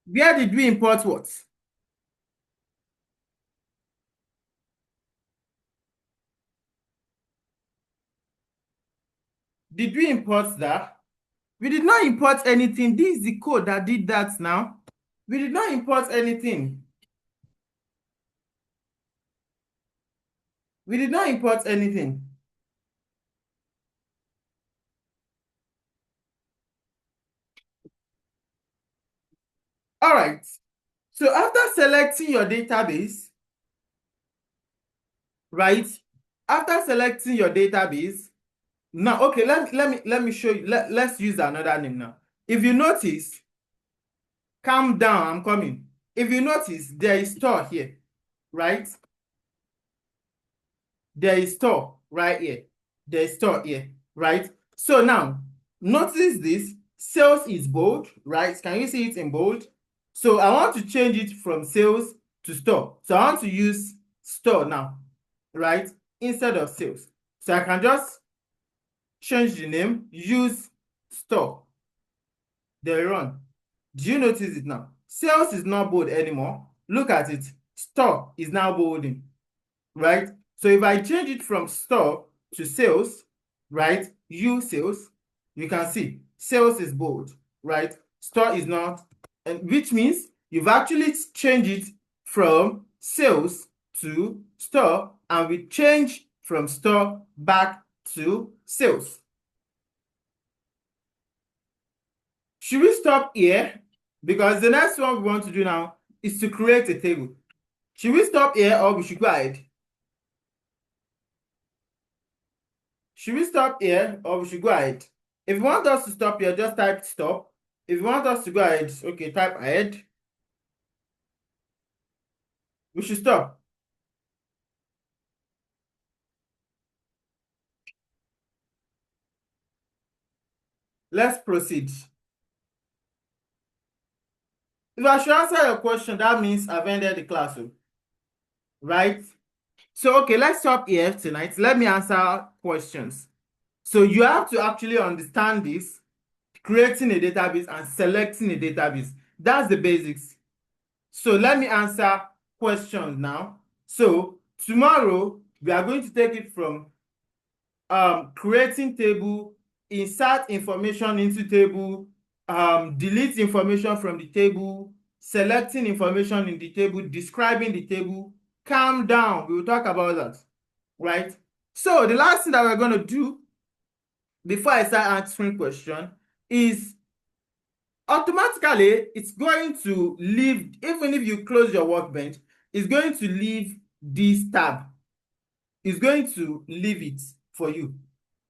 Where did we import what? Did we import that? We did not import anything. This is the code that did that now. We did not import anything. We did not import anything. All right. So after selecting your database, right? After selecting your database, now, okay, let me show you. Let's use another name now. If you notice, calm down, I'm coming. If you notice, there is store here, right? There is store right here. There is store here, right? So now, notice this. Sales is bold, right? Can you see it in bold? So I want to change it from sales to store. So I want to use store now, right? Instead of sales. So I can just change the name, use store. They run. Do you notice it now? sales is not bold anymore. Look at it. Store is now bolding, right? So if I change it from store to sales, right? Sales, you can see sales is bold, right? Store is not, and which means you've actually changed it from sales to store, and we change from store back to sales. Should we stop here? Because the next one we want to do now is to create a table. Should we stop here or we should go ahead? Should we stop here or we should go ahead? If you want us to stop here, just type stop. If you want us to go ahead, okay, type ahead. We should stop. Let's proceed. If I should answer your question, that means I've ended the class, right? So, okay, let's stop here tonight. Let me answer questions. So you have to actually understand this, creating a database and selecting a database. That's the basics. So let me answer questions now. So tomorrow, we are going to take it from creating table, insert information into table, delete information from the table, selecting information in the table, describing the table. Calm down. We will talk about that, right? So the last thing that we're going to do before I start answering question is automatically it's going to leave, even if you close your workbench, it's going to leave this tab. It's going to leave it for you,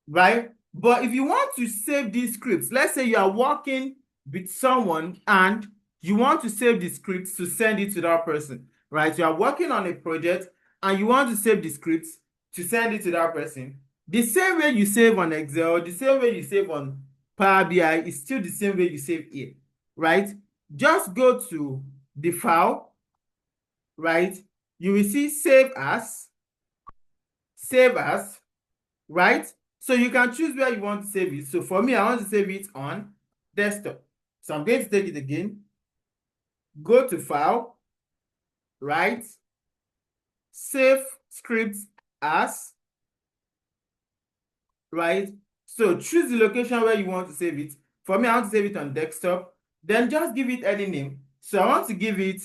right? But if you want to save these scripts, let's say you are working with someone and you want to save the scripts to send it to that person, right? You are working on a project and you want to save the scripts to send it to that person. The same way you save on Excel, the same way you save on Power BI is still the same way you save here, right? Just go to the file, right? You will see save as, right? So you can choose where you want to save it. So for me, I want to save it on desktop. So I'm going to take it again. Go to file, right? Save scripts as, right? So choose the location where you want to save it. For me, I want to save it on desktop. Then just give it any name. So I want to give it,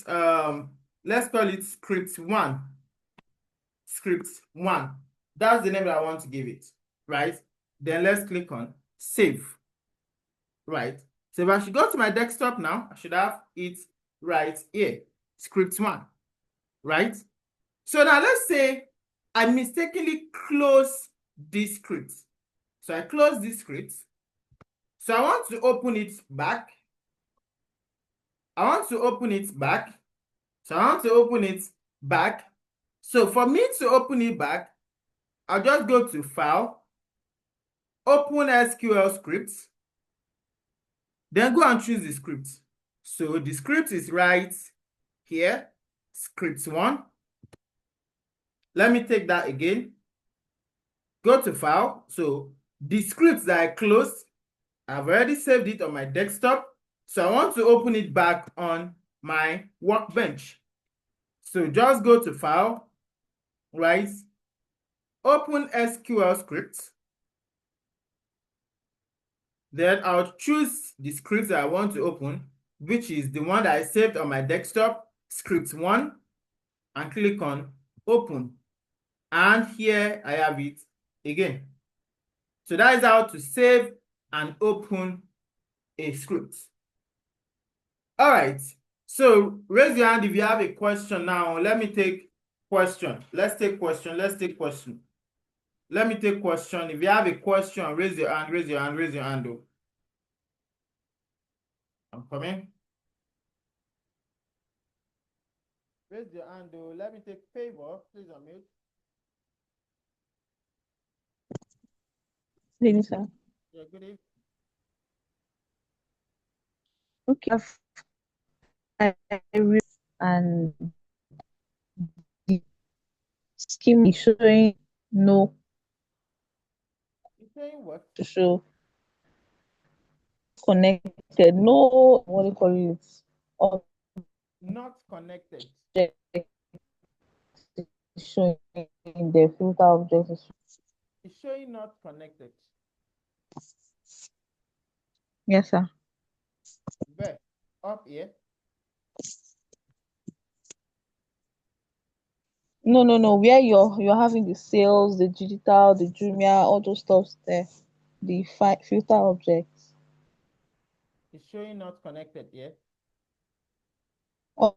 let's call it script 1. Script 1. That's the name that I want to give it, right? Then let's click on save, right? So if I should go to my desktop now, I should have it right here, script 1, right? So now let's say I mistakenly close this script. So I close this script. So I want to open it back. So I want to open it back. So for me to open it back, I'll just go to File, Open SQL Scripts, then go and choose the script. So the script is right here, script 1. Let me take that again. Go to File. So the script that I closed, I've already saved it on my desktop. So I want to open it back on my workbench. So just go to File, right? Open SQL Scripts. Then I'll choose the script that I want to open, which is the one that I saved on my desktop, script 1, and click on Open. And here I have it again. So that is how to save and open a script. All right. So raise your hand if you have a question now. Let me take question. Let's take question. Let me take question. If you have a question, raise your hand. Oh. I'm coming. Raise your hand. Oh. Let me take favor. Please unmute. Good evening, sir. Yeah, good evening. Okay. And the scheme is showing no It's saying what? to show connected. No, what do you call it? not connected. Object is showing the filter object is It's showing not connected. yes, sir. Where? Up here. No, no, no. Where you're having the sales, the digital, the Jumia, all those stuffs there. The filter objects. It's showing not connected here. All,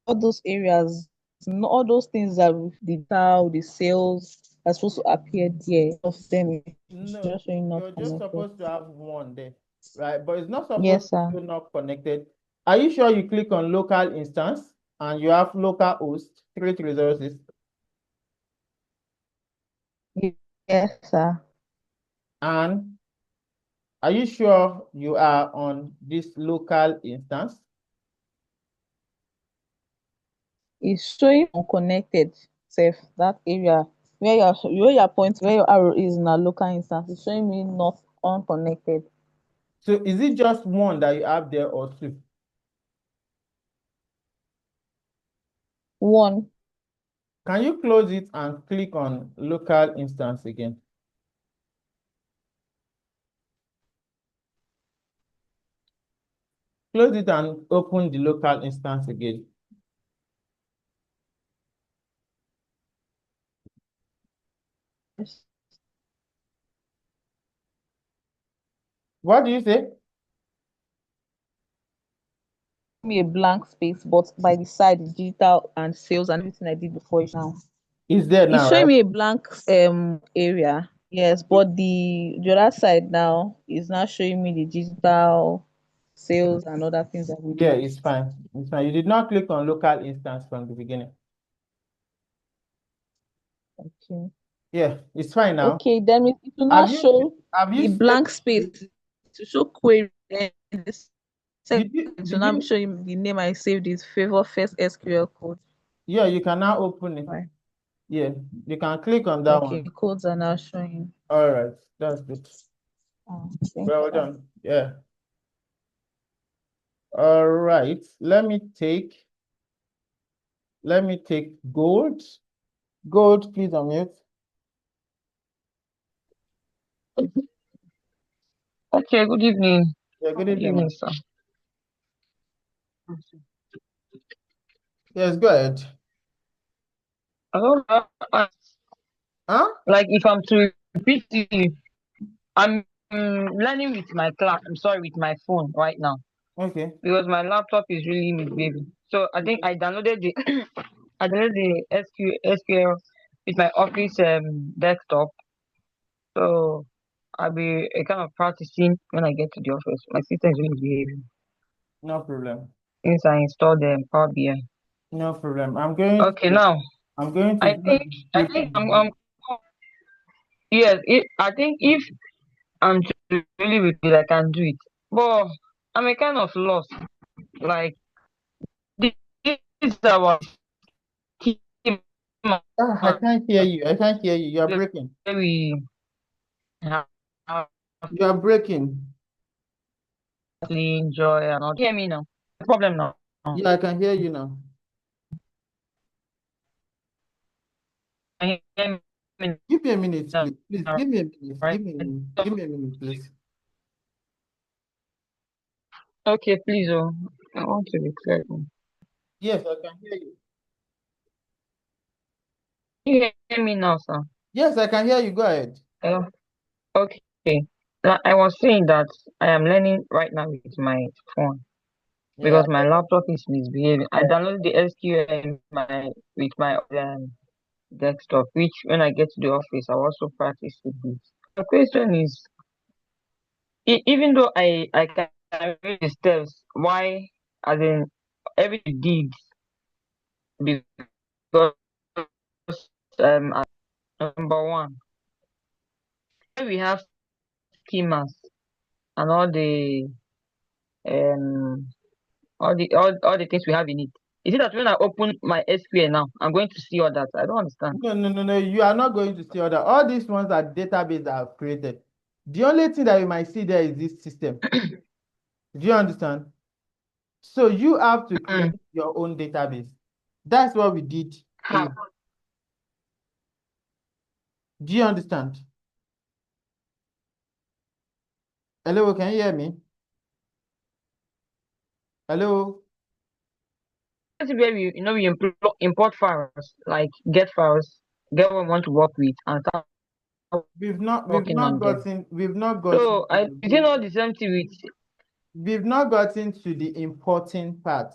all those areas, all those things that with the digital, the sales are supposed to appear there. Of them is No, just showing not you're just connected. supposed to have one there, right? But it's not supposed Yes, to sir. show not connected. Are you sure you click on local instance and you have local host, create resources? Yes, sir. And are you sure you are on this local instance? It's showing unconnected self that area where your point where your arrow is in a local instance. It's showing me not unconnected. So is it just one that you have there or two? One. Can you close it and click on local instance again? Close it and open the local instance again. Yes. What do you say? Me a blank space, but by the side, the digital and sales and everything I did before is now. It's there It's now, showing right? me a blank area. Yes, but the other side now is now showing me the digital sales and other things that we Yeah, did. it's fine. It's fine. You did not click on local instance from the beginning. Okay. Yeah, it's fine now. Okay, then it will not Have you show have you the saved? blank space to show query. Then the Did you second to did now you? show him the name I saved is favor first SQL code. Yeah, you can now open it. Right. Yeah, you can click on that Okay, one. codes are now showing. All right, that's good. Thank you, Well sir. done. Yeah. All right. Let me take gold. Gold, please unmute. Okay, good evening. Yeah, good Good evening, evening, ma'am. sir. Yes, go ahead. I don't know, Huh? like if I'm to repeat it, I'm learning with my class. I'm sorry, with my phone right now Okay. because my laptop is really misbehaving. So I think I downloaded the I downloaded the SQL with my office desktop. So I'll be kind of practicing when I get to the office. My system is really misbehaving No problem. since I installed the Power BI. No problem. I'm going Okay, to now I'm going to I drop think the I description think again. yes. I think if I'm to really with it, I can do it. But I'm a kind of lost. Like this is our team I can't hear you. I can't hear you. You're where breaking. we have You're breaking. enjoy and all. Hear me now. Problem now. Yeah, I can hear you now. Can you hear me Give me a minute, now? please. Please give me a minute. Right? Give me a minute. Give me a minute, please. Okay, please. Oh, I want to be clear. Can Yes, I can hear you. you hear me now, sir? Yes, I can hear you. Go ahead. Uh, okay. Now, I was saying that I am learning right now with my phone Yeah. because my laptop is misbehaving. I downloaded the SQL in with my desktop, which when I get to the office, I also practice with it. The question is, even though I can read the steps, why, as in, everything did because uh, number one, when we have schemas and um all the things we have in it. Is it that when I open my SQL now, I'm going to see all that? I don't understand. No, no, no, no. You are not going to see all that. All these ones are database that I've created. The only thing that you might see there is this system. Do you understand? So you have to Mm. create your own database. That's what we did here. How? Do you understand? Hello, can you hear me? Hello? That's where we import files, like get files, get what we want to work with, and start working on them. We've not gotten So I is it not the same thing with we've not gotten to the importing part.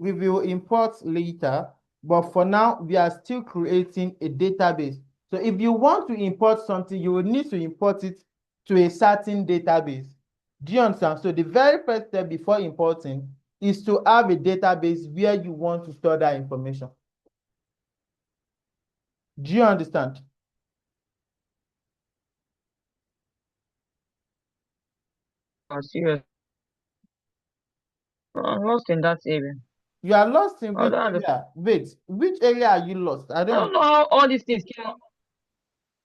We will import later, but for now, we are still creating a database. So if you want to import something, you will need to import it to a certain database. Do you understand? So the very first step before importing is to have a database where you want to store that information. Do you understand? serious? I'm lost in that area. You are lost in I which don't understand. area? Wait, which area are you lost? I I don't don't. know how all these things came up.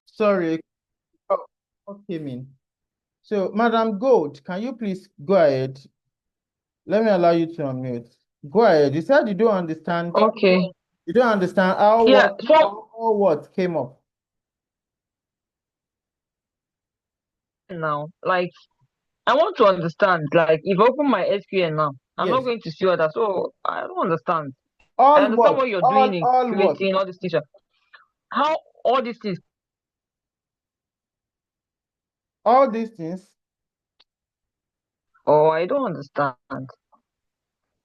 Sorry. Oh, okay, mean. So, Madam Gold, can you please go ahead? Let me allow you to unmute. Go ahead. You said you don't understand. Okay. You don't understand how Yeah. what So what came up. now, like, I want to understand. Like, if I open my SQL now, I'm not Yes. going to see other. So I don't understand. I All understand what? what you're doing in All what? creating all these things. How all these things? All these things. Oh, I don't understand.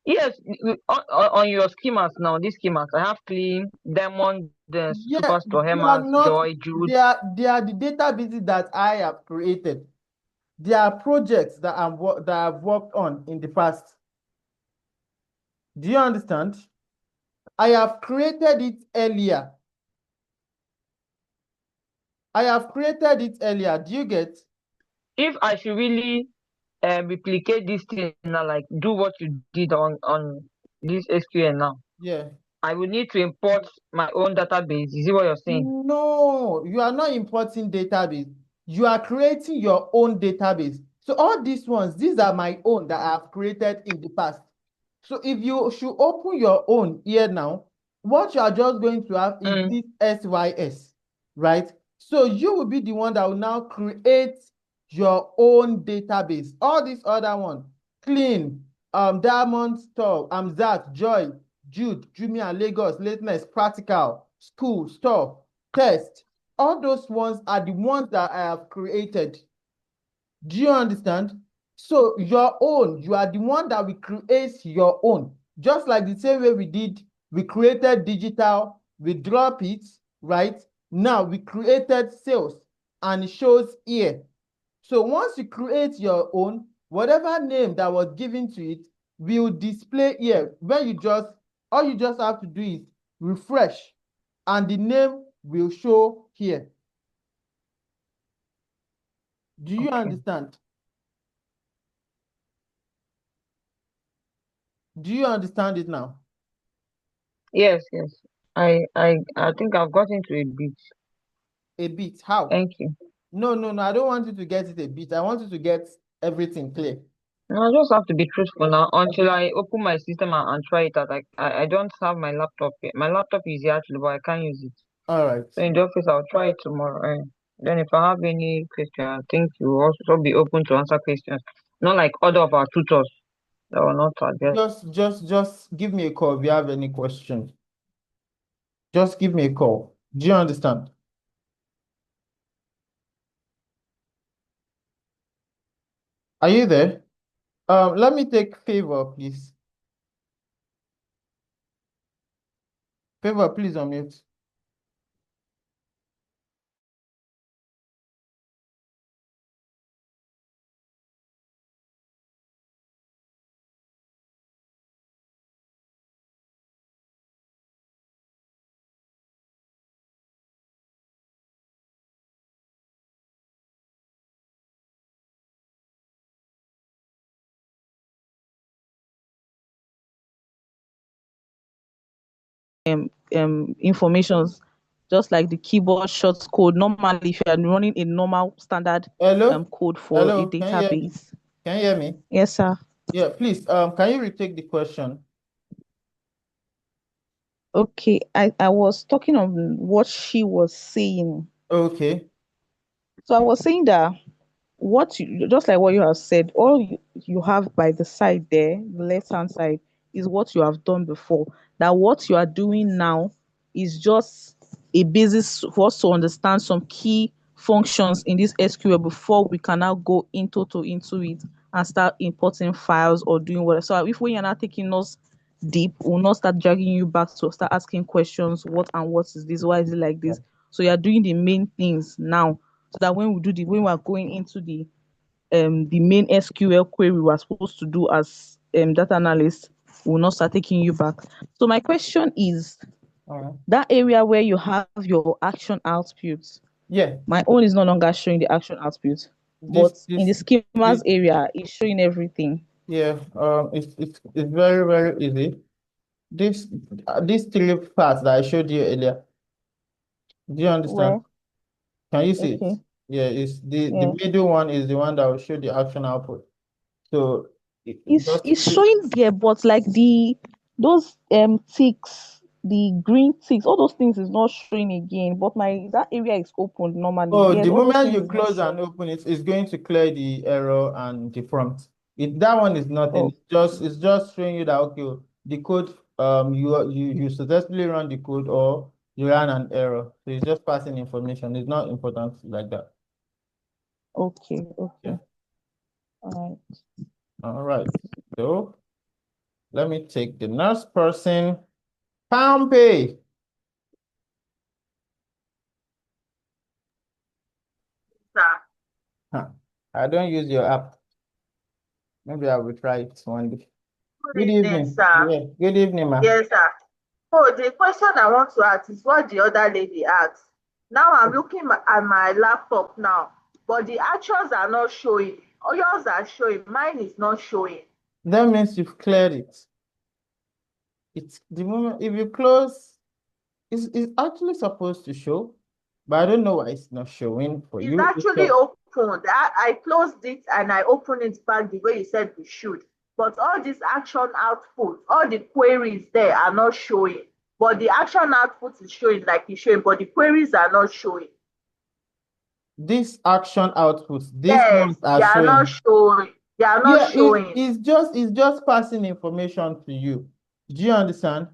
Yes, on your schemas now, these schemas, I have clean, diamond, the Yeah, superstore, they are Hemas, not. Joy, Jude. They are the databases that I have created. They are projects that I've worked on in the past. Do you understand? I have created it earlier. I have created it earlier. Do you get? If I should really replicate this thing now, like do what you did on this SQL now, Yeah. I will need to import my own database. Is it what you're saying? No, you are not importing database. You are creating your own database. So all these ones, these are my own that I have created in the past. So if you should open your own here now, what you are just going to have is Mm, this SYS, right? So you will be the one that will now create your own database. All these other ones, clean, Diamond Store, Zach, Joy, Jude, Jumia, Lagos, Lateness, Practical, School, Store, Test. All those ones are the ones that I have created. Do you understand? So your own, you are the one that will create your own. Just like the same way we did, we created digital, we drop it, right? Now we created sales and it shows here. So once you create your own, whatever name that was given to it will display here. When you just, all you just have to do is refresh and the name will show here. Do you okay. understand? Do you understand it now? Yes, yes. I think I've got into a bit. A bit. How? Thank you. No, no, no. I don't want you to get it a bit. I want you to get everything clear. No, I just have to be truthful now until I open my system and try it out. I don't have my laptop yet. My laptop is here actually, but I can't use it. All right. So in the office, I'll try it tomorrow. Then if I have any question, I think you will also be open to answer questions. Not like other of our tutors that will not address. Just give me a call if you have any question. Just give me a call. Do you understand? Are you there? Let me take Favor, please. Favor, please unmute. Informations, just like the keyboard short code. Normally, if you are running a normal standard Hello? code for a Hello? Can you hear me? database. Can you hear me? Yes, sir. Yeah, please, can you retake the question? Okay, I was talking on what she was saying. Okay. So I was saying that what you just like what you have said, all you have by the side there, the left hand side, is what you have done before. That what you are doing now is just a basis for us to understand some key functions in this SQL before we can now go into it and start importing files or doing whatever. So if when you're not taking us deep, we'll not start dragging you back to start asking questions, what and what is this? Why is it like Yeah. this? So you're doing the main things now so that when we are going into the main SQL query we were supposed to do as data analyst will not start taking you back. So my question is All right. that area where you have your action output, Yeah. my own is no longer showing the action output, This but in the this schemas this area, it's showing everything. yeah. It's very very easy. These three parts that I showed you earlier. Do you understand? Well, Can you see it? okay, Yeah. It's the yeah. middle one is the one that will show the action output. So just It's showing there, but like those ticks, the green ticks, all those things is not showing again. But my that area is open normally. oh, Yes, the all those moment things you is not close showing. and open it, it's going to clear the error and the prompt. That one is nothing. Oh, It's just showing you that okay, the code you successfully run the code or you ran an error. So it's just passing information. It's not important like that. okay, Yeah. okay. All right. All right. So let me take the next person. Pompey. Sir. Huh. I don't use your app. Maybe I will try it one day. Good Good evening, evening. sir. Yeah. Good evening, ma. Yes, sir. Oh, the question I want to ask is what the other lady asked. Now I'm looking at my laptop now, but the actions are not showing. All yours are showing, mine is not showing. That means you've cleared it. It's the moment if you close, it's actually supposed to show, but I don't know why it's not showing for It's you. actually opened. I closed it and I opened it back the way you said we should. But all this action output, all the queries there are not showing. But the action output is showing like it's showing, but the queries are not showing. This action outputs, these Yes, ones are they are not showing. showing. They are not Yeah, showing. it's just passing information to you. Do you understand?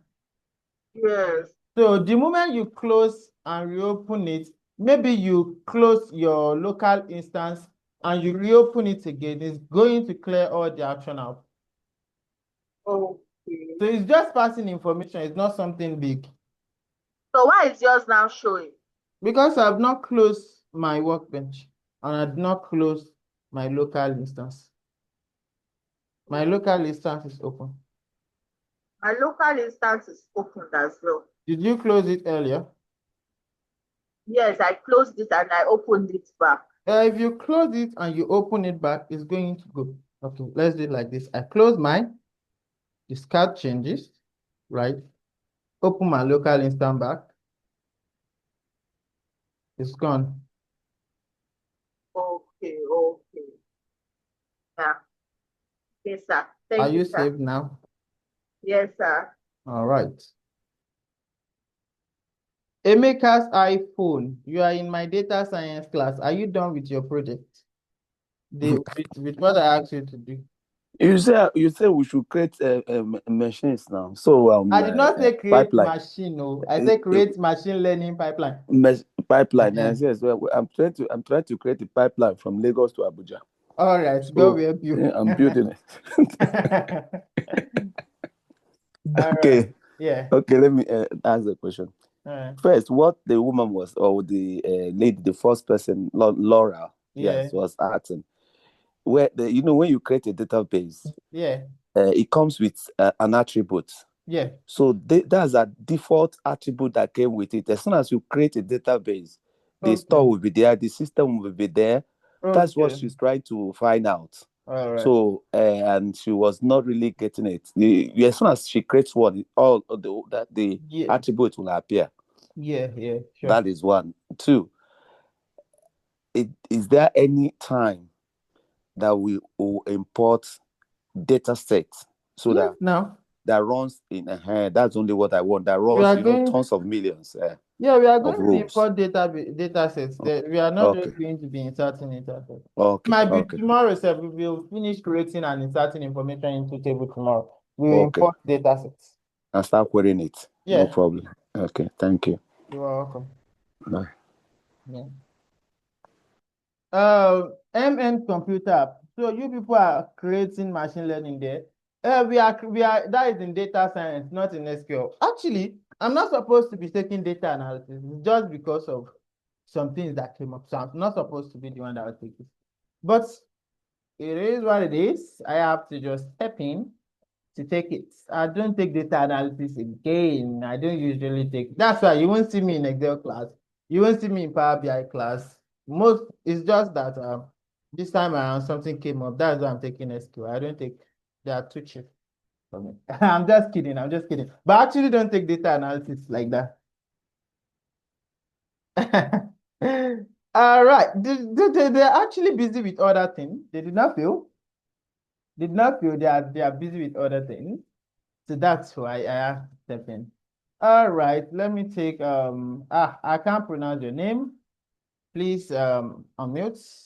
Yes. So the moment you close and reopen it, maybe you close your local instance and you reopen it again, it's going to clear all the action out. Okay. So it's just passing information, it's not something big. So why is yours now showing? Because I've not closed my workbench and I did not close my local instance. My local instance is open. My local instance is opened as well. Did you close it earlier? Yes, I closed it and I opened it back. If you close it and you open it back, it's going to go. Okay, let's do it like this. I close mine, discard changes, right? Open my local instance back. It's gone. Okay, okay. Yeah. Yes, sir. Are Thank you, you sir. saved now? Yes, sir. All right. Emeka's iPhone. You are in my data science class. Are you done with your project? With what I asked you to do. You say we should create machines now. So I did not say create pipeline, machine, no. I uh, said uh, create machine learning pipeline. pipeline. Uh-huh. Yes, well, I'm trying to create a pipeline from Lagos to Abuja. All right, God So will help you. I'm building it. All right. Okay, Yeah. okay. Let me ask the question Uh, first. What the woman was, or the lady, the first person, Laura, yeah. yes, was asking. Where when you create a database, Yeah. it comes with an attribute. Yeah. So that's a default attribute that came with it. As soon as you create a database, the Okay. store will be there, the system will be there. That's what Okay. she's trying to find out. All right. So, and she was not really getting it. As soon as she creates one, all of the Yeah. attributes will appear. Yeah. Yeah. Sure. That is one. Two, is there any time that we will import data set so Yes, now that runs in that's only what I want. That we runs, are going. tons of millions Yeah, we are of going to rows. import data sets. We are not Okay. just going to be inserting it. Okay. Might be Okay. tomorrow, sir. We will finish creating and inserting information into table tomorrow. We will Okay. import data sets. And start querying it. No Yeah, problem. Okay. Thank you. you are welcome. Bye. Yeah. MN computer app. So you people are creating machine learning there. We are that is in data science, not in SQL. Actually, I'm not supposed to be taking data analysis just because of some things that came up. So I'm not supposed to be the one that will take it. But it is what it is. I have to just step in to take it. I don't take data analysis again. I don't usually take. That's why you won't see me in Excel class. You won't see me in Power BI class. Most it's just that this time around something came up. That's why I'm taking SQL. I don't take. They are too cheap for me. I'm just kidding. I'm just kidding. But I actually don't take data analysis like that. All right. They're actually busy with other things. They did not feel. Did not feel they are busy with other things. So that's why I have to step in. All right, let me take I can't pronounce your name. Please unmute.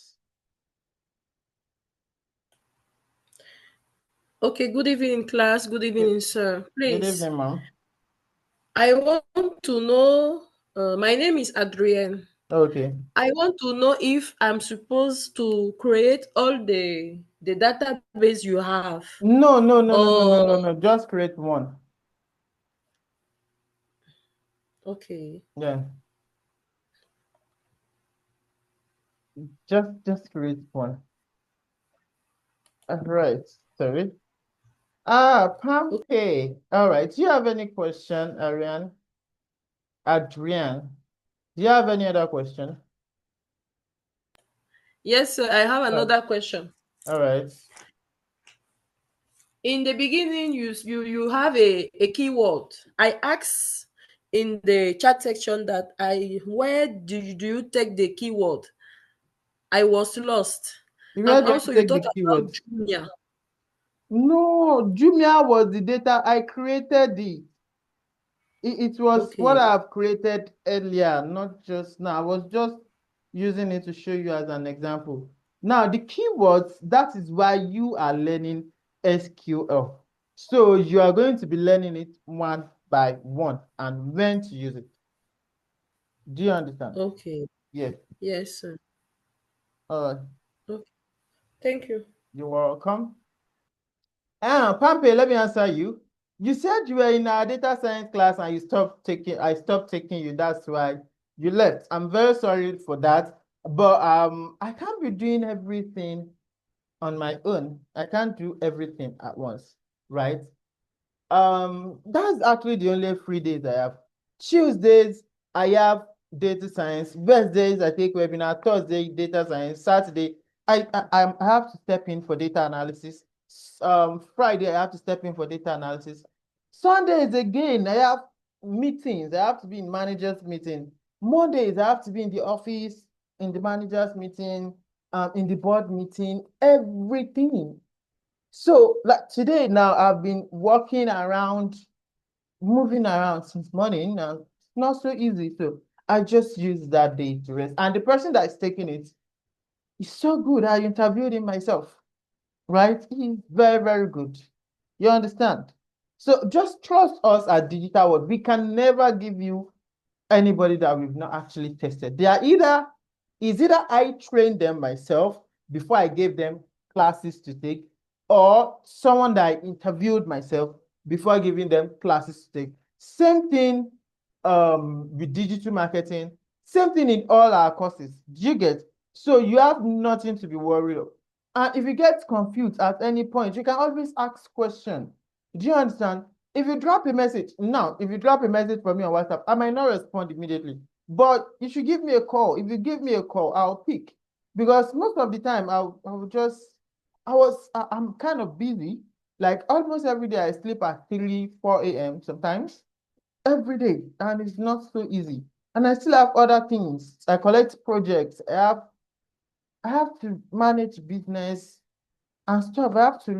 Okay, good evening, class. Good evening, sir. Good Please, evening, ma'am. I want to know, my name is Adrienne. Okay. I want to know if I'm supposed to create all the database you have, No, no, no, no, no, no, or no, no. Just create one. okay. Yeah. Just create one. All right. Sorry. Pampe. All right. Do you have any question, Ariane? Adrienne. Do you have any other question? Yes, sir, I have another question. All right. In the beginning, you have a keyword. I asked in the chat section that where do you take the keyword? I was lost. Where And do also you you take the talked about keywords? Jumia. No, Jumia was the data. I created it. It was what Okay. I have created earlier, not just now. I was just using it to show you as an example. Now, the keywords, that is why you are learning SQL. So you are going to be learning it one by one and when to use it. Do you understand? Okay. Yes. Yes, sir. Uh, Okay. Thank you. you're welcome. Pampe, let me answer you. You said you were in our data science class and I stopped taking you. That's why you left. I'm very sorry for that. But I can't be doing everything on my own. I can't do everything at once, right? That's actually the only free days I have. Tuesdays, I have data science. Wednesdays, I take webinar. Thursday, data science. Saturday, I have to step in for data analysis. Friday, I have to step in for data analysis. Sundays, again, I have meetings. I have to be in managers' meeting. Mondays, I have to be in the office, in the managers' meeting, in the board meeting, everything. So like today now, I've been walking around, moving around since morning, and it's not so easy. So I just use that day to rest. And the person that is taking it is so good. I interviewed him myself, right? He's very, very good. You understand? So just trust us at Digital World. We can never give you anybody that we've not actually tested. Either I trained them myself before I gave them classes to take, or someone that I interviewed myself before giving them classes to take. Same thing with digital marketing, same thing in all our courses. Do you get? So you have nothing to be worried of. And if you get confused at any point, you can always ask questions. Do you understand? If you drop a message for me on WhatsApp, I might not respond immediately. But you should give me a call. If you give me a call, I'll pick. Because most of the time I'm kind of busy. Like almost every day I sleep at 3, 4 a.m. sometimes. Every day. And it's not so easy. And I still have other things. I collect projects. I have to manage business. and stuff. I have to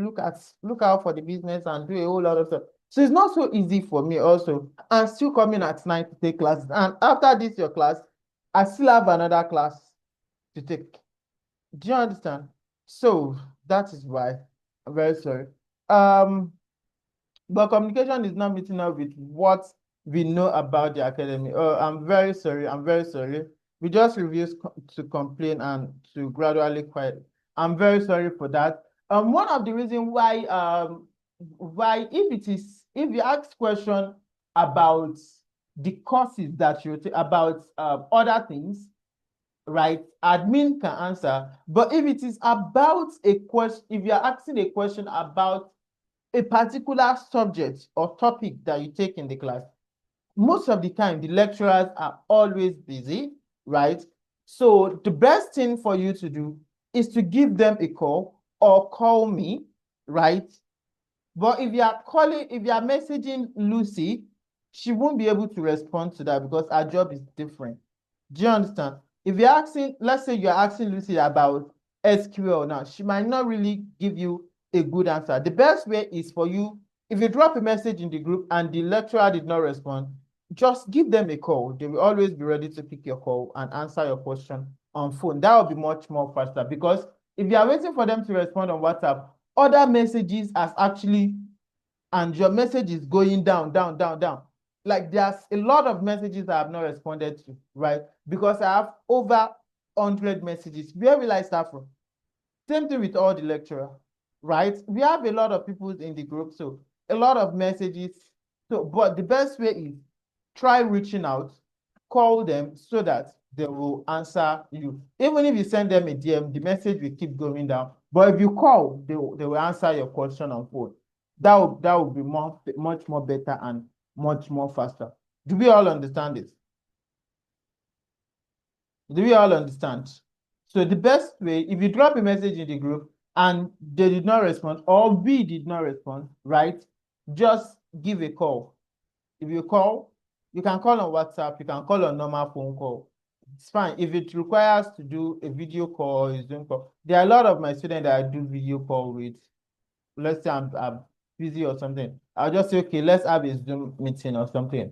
look out for the business and do a whole lot of stuff. So it's not so easy for me also. I'm still coming at night to take classes. And after this, your class, I still have another class to take. Do you understand? So that is why I'm very sorry. But communication is not meeting up with what we know about the academy. Oh, I'm very sorry. I'm very sorry. We just refuse to complain and to gradually quiet. I'm very sorry for that. One of the reasons why if you ask question about the courses that you take about other things, right? Admin can answer. But if it is about a question, if you're asking a question about a particular subject or topic that you take in the class, most of the time the lecturers are always busy, right? So the best thing for you to do is to give them a call or call me, right? But if you are messaging Lucy, she won't be able to respond to that because our job is different. Do you understand? If you're asking, let's say you're asking Lucy about SQL now, she might not really give you a good answer. The best way is for you, if you drop a message in the group and the lecturer did not respond, just give them a call. They will always be ready to pick your call and answer your question on phone. That will be much more faster because if you are waiting for them to respond on WhatsApp, other messages as actually, and your message is going down, down, down, down. Like there's a lot of messages I have not responded to, right? Because I have over 100 messages. Where will I start from? Same thing with all the lecturer, right? We have a lot of people in the group, so a lot of messages. So, but the best way is try reaching out, call them so that they will answer you. Even if you send them a DM, the message will keep going down. But if you call, they will answer your question on phone. That will be much more better and much more faster. Do we all understand this? Do we all understand? So the best way, if you drop a message in the group and they did not respond or we did not respond, right? Just give a call. If you call, you can call on WhatsApp, you can call on normal phone call. It's fine. If it requires to do a video call, a Zoom call, there are a lot of my students that I do video call with. Let's say I'm busy or something. I'll just say, okay, let's have a Zoom meeting or something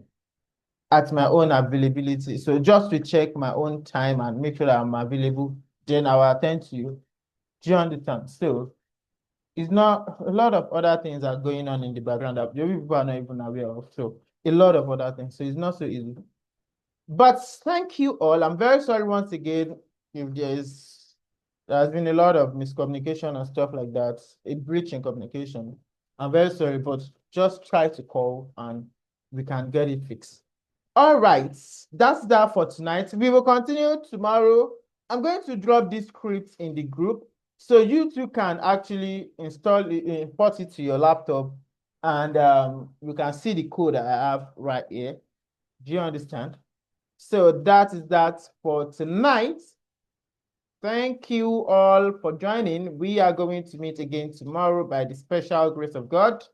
at my own availability. So just to check my own time and make sure that I'm available, then I'll attend to you. Do you understand? So it's not a lot of other things are going on in the background that people are not even aware of. So a lot of other things. So it's not so easy. But thank you all. I'm very sorry once again if there's been a lot of miscommunication and stuff like that, a breach in communication. I'm very sorry, but just try to call and we can get it fixed. All right, that's that for tonight. We will continue tomorrow. I'm going to drop this script in the group so you too can actually install it, import it to your laptop, and you can see the code I have right here. Do you understand? So that is that for tonight. Thank you all for joining. We are going to meet again tomorrow by the special grace of God.